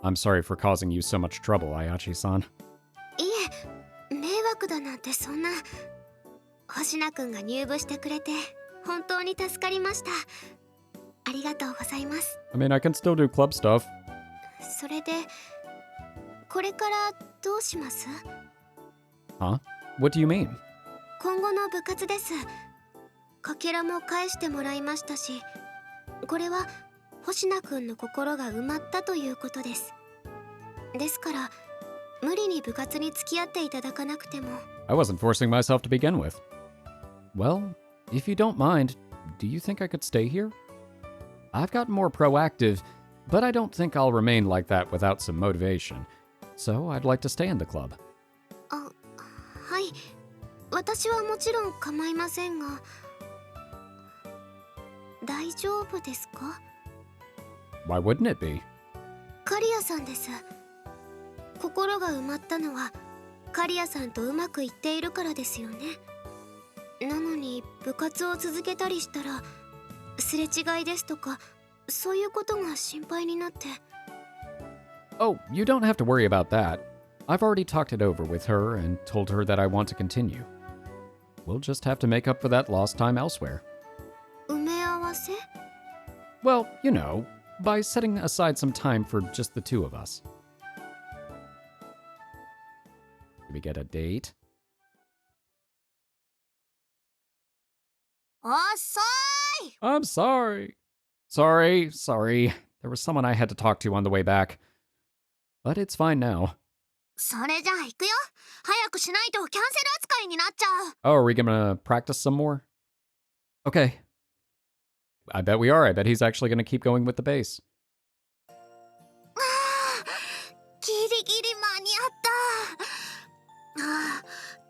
I'm sorry for causing you so much trouble, Ayachi-san. いえ、迷惑だなんてそんな。星名くんが入部してくれて本当に助かりました。ありがとうございます。 I mean, I can still do club stuff. それでこれからどうします？ Huh? What do you mean? 今後の部活です。かけらも返してもらいましたし、これは星名くんの心が埋まったということです。ですから無理に部活に付き合っていただかなくても。 I wasn't forcing myself to begin with. Well, if you don't mind, do you think I could stay here? I've gotten more proactive, but I don't think I'll remain like that without some motivation. So I'd like to stay in the club. あ、はい。私はもちろん構いませんが、大丈夫ですか？ Why wouldn't it be? カリアさんです。心が埋まったのはカリアさんとうまくいっているからですよね。なのに部活を続けたりしたらすれ違いですとかそういうことが心配になって。 Oh, you don't have to worry about that. I've already talked it over with her and told her that I want to continue. We'll just have to make up for that lost time elsewhere. 埋め合わせ？ Well, you know, by setting aside some time for just the two of us. Did we get a date? 遅い！ I'm sorry. Sorry. There was someone I had to talk to on the way back. But it's fine now. それじゃあ行くよ。早くしないとキャンセル扱いになっちゃう。 Oh, are we gonna practice some more? Okay. I bet we are. I bet he's actually gonna keep going with the bass. ギリギリ間に合った。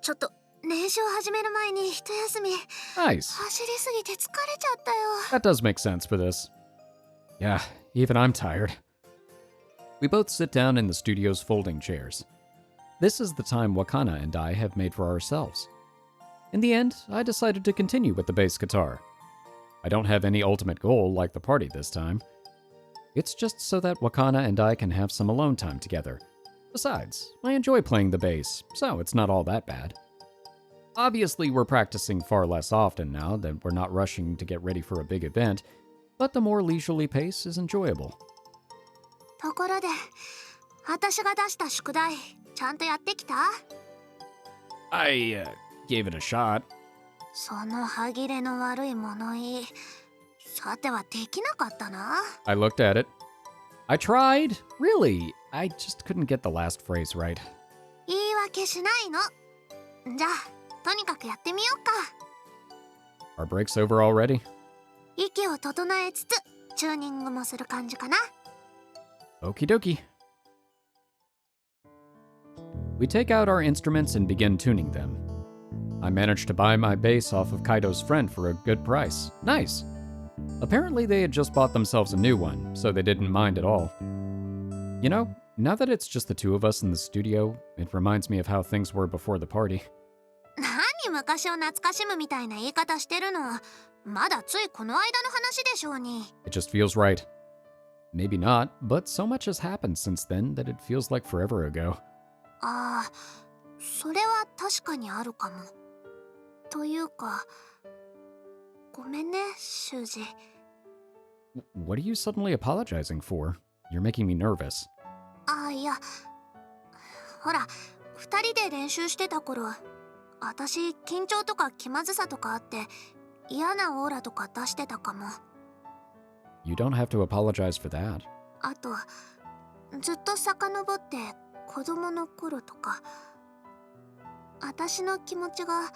ちょっと練習を始める前に一休み。 Nice. 走りすぎて疲れちゃったよ。 That does make sense for this. Yeah, even I'm tired. We both sit down in the studio's folding chairs. this is the time Wakana and I have made for ourselves. In the end, I decided to continue with the bass guitar. I don't have any ultimate goal like the party this time. It's just so that Wakana and I can have some alone time together. Besides, I enjoy playing the bass, so it's not all that bad. Obviously, we're practicing far less often now that we're not rushing to get ready for a big event, but the more leisurely pace is enjoyable. ところで、私が出した宿題、ちゃんとやってきた？ I gave it a shot. その歯切れの悪い物言い、さてはできなかったな。I looked at it. I tried. Really, I just couldn't get the last phrase right. 言い訳しないの。じゃあ、とにかくやってみようか。Our break's over already? 息を整えつつ、チューニングもする感じかな。Okie dokie. We take out our instruments and begin tuning them. I managed to buy my bass off of Kaido's friend for a good price. Nice. Apparently they had just bought themselves a new one, so they didn't mind at all. You know, now that it's just the two of us in the studio, it reminds me of how things were before the party. 何昔を懐かしむみたいな言い方してるの。まだついこの間の話でしょうに。It just feels right. Maybe not, but so much has happened since then that it feels like forever ago. ああ、それは確かにあるかも。というか、ごめんね、修二。What are you suddenly apologizing for? You're making me nervous. ああ、いや、ほら、二人で練習してた頃、私緊張とか気まずさとかあって嫌なオーラとか出してたかも。You don't have to apologize for that. あと、ずっと遡って子供の頃とか、私の気持ちが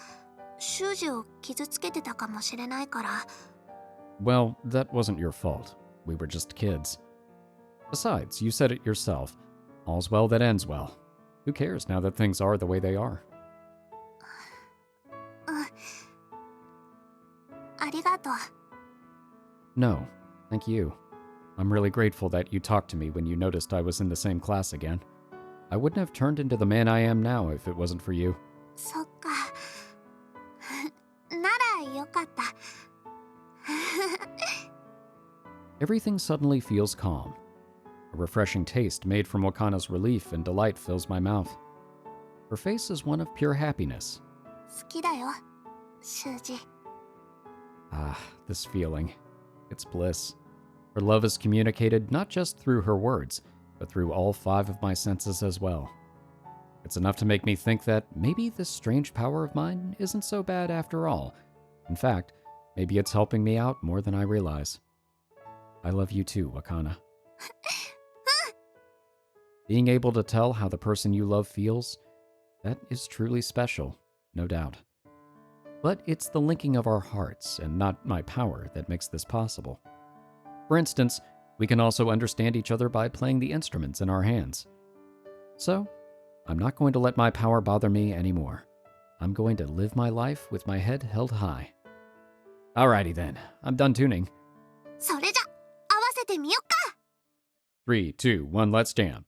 修二を傷つけてたかもしれないから。Well, that wasn't your fault. We were just kids. Besides, you said it yourself. All's well that ends well. Who cares now that things are the way they are? ありがとう。No, thank you. I'm really grateful that you talked to me when you noticed I was in the same class again. I wouldn't have turned into the man I am now if it wasn't for you. そっか。ならよかった。Everything suddenly feels calm. A refreshing taste made from Wakana's relief and delight fills my mouth. Her face is one of pure happiness. 好きだよ、修二。Ah, this feeling. It's bliss. Her love is communicated not just through her words, but through all 5 of my senses as well. It's enough to make me think that maybe this strange power of mine isn't so bad after all. In fact, maybe it's helping me out more than I realize. I love you too, Wakana. Being able to tell how the person you love feels, that is truly special, no doubt. But it's the linking of our hearts and not my power that makes this possible. For instance, we can also understand each other by playing the instruments in our hands. So, I'm not going to let my power bother me anymore. I'm going to live my life with my head held high. Alrighty then, I'm done tuning. それじゃ、合わせてみよっか。 3, 2, 1, let's jam.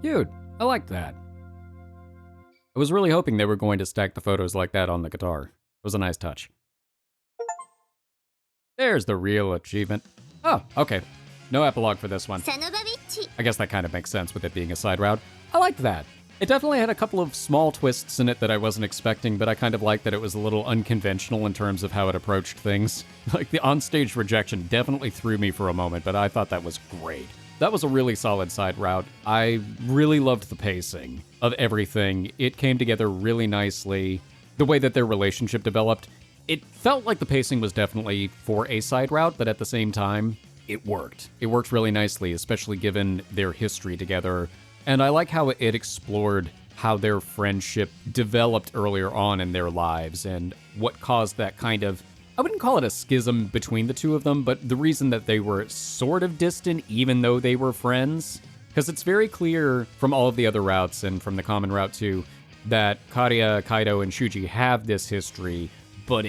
Cute. I like that. I was really hoping they were going to stack the photos like that on the guitar. It was a nice touch. There's the real achievement. Oh, okay. No epilogue for this one. サノバビッチ I guess that kind of makes sense with it being a side route. I liked that. It definitely had a couple of small twists in it that I wasn't expecting, but I kind of liked that it was a little unconventional in terms of how it approached things. Like the onstage rejection definitely threw me for a moment, but I thought that was great. That was a really solid side route. I really loved the pacing of everything. It came together really nicely. The way that their relationship developed, it felt like the pacing was definitely for a side route, but at the same time, it worked. It worked really nicely, especially given their history together. And I like how it explored how their friendship developed earlier on in their lives and what caused that kind of, I wouldn't call it a schism between the two of them, but the reason that they were sort of distant even though they were friends. Because it's very clear from all of the other routes and from the common route too, that Kariya, Kaido, and Shuuji have this history, but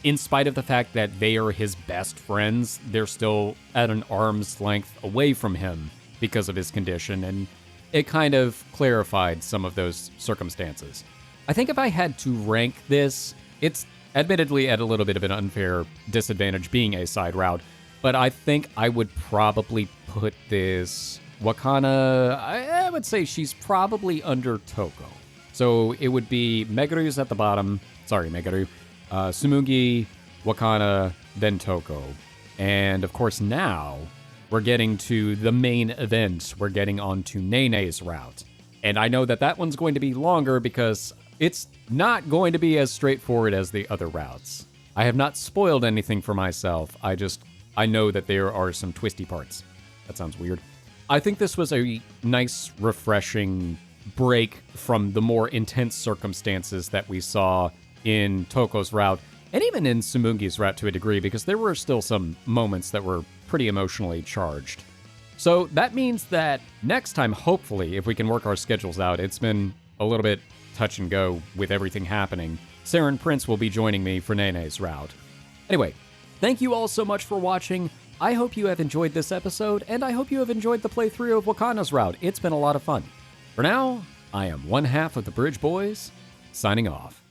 in spite of the fact that they are his best friends, they're still at an arm's length away from him because of his condition, and it kind of clarified some of those circumstances. I think if I had to rank this, it's admittedly at a little bit of an unfair disadvantage being a side route, but I think I would probably put this Wakana, I would say she's probably under Toko. So it would be Meguru's at the bottom, sorry Meguru, Tsumugi, Wakana, then Toko. And of course now, we're getting to the main event. We're getting on to Nene's route. And I know that that one's going to be longer because it's not going to be as straightforward as the other routes. I have not spoiled anything for myself. I know that there are some twisty parts. That sounds weird. I think this was a nice, refreshing break from the more intense circumstances that we saw in Toko's route, and even in Tsumugi's route to a degree, because there were still some moments that were pretty emotionally charged. So that means that next time, hopefully, if we can work our schedules out, it's been a little bit touch and go with everything happening, Sarah and Prince will be joining me for Nene's route. Anyway, thank you all so much for watching. I hope you have enjoyed this episode, and I hope you have enjoyed the playthrough of Wakana's route. It's been a lot of fun. For now, I am one half of the Bridge Boys, signing off.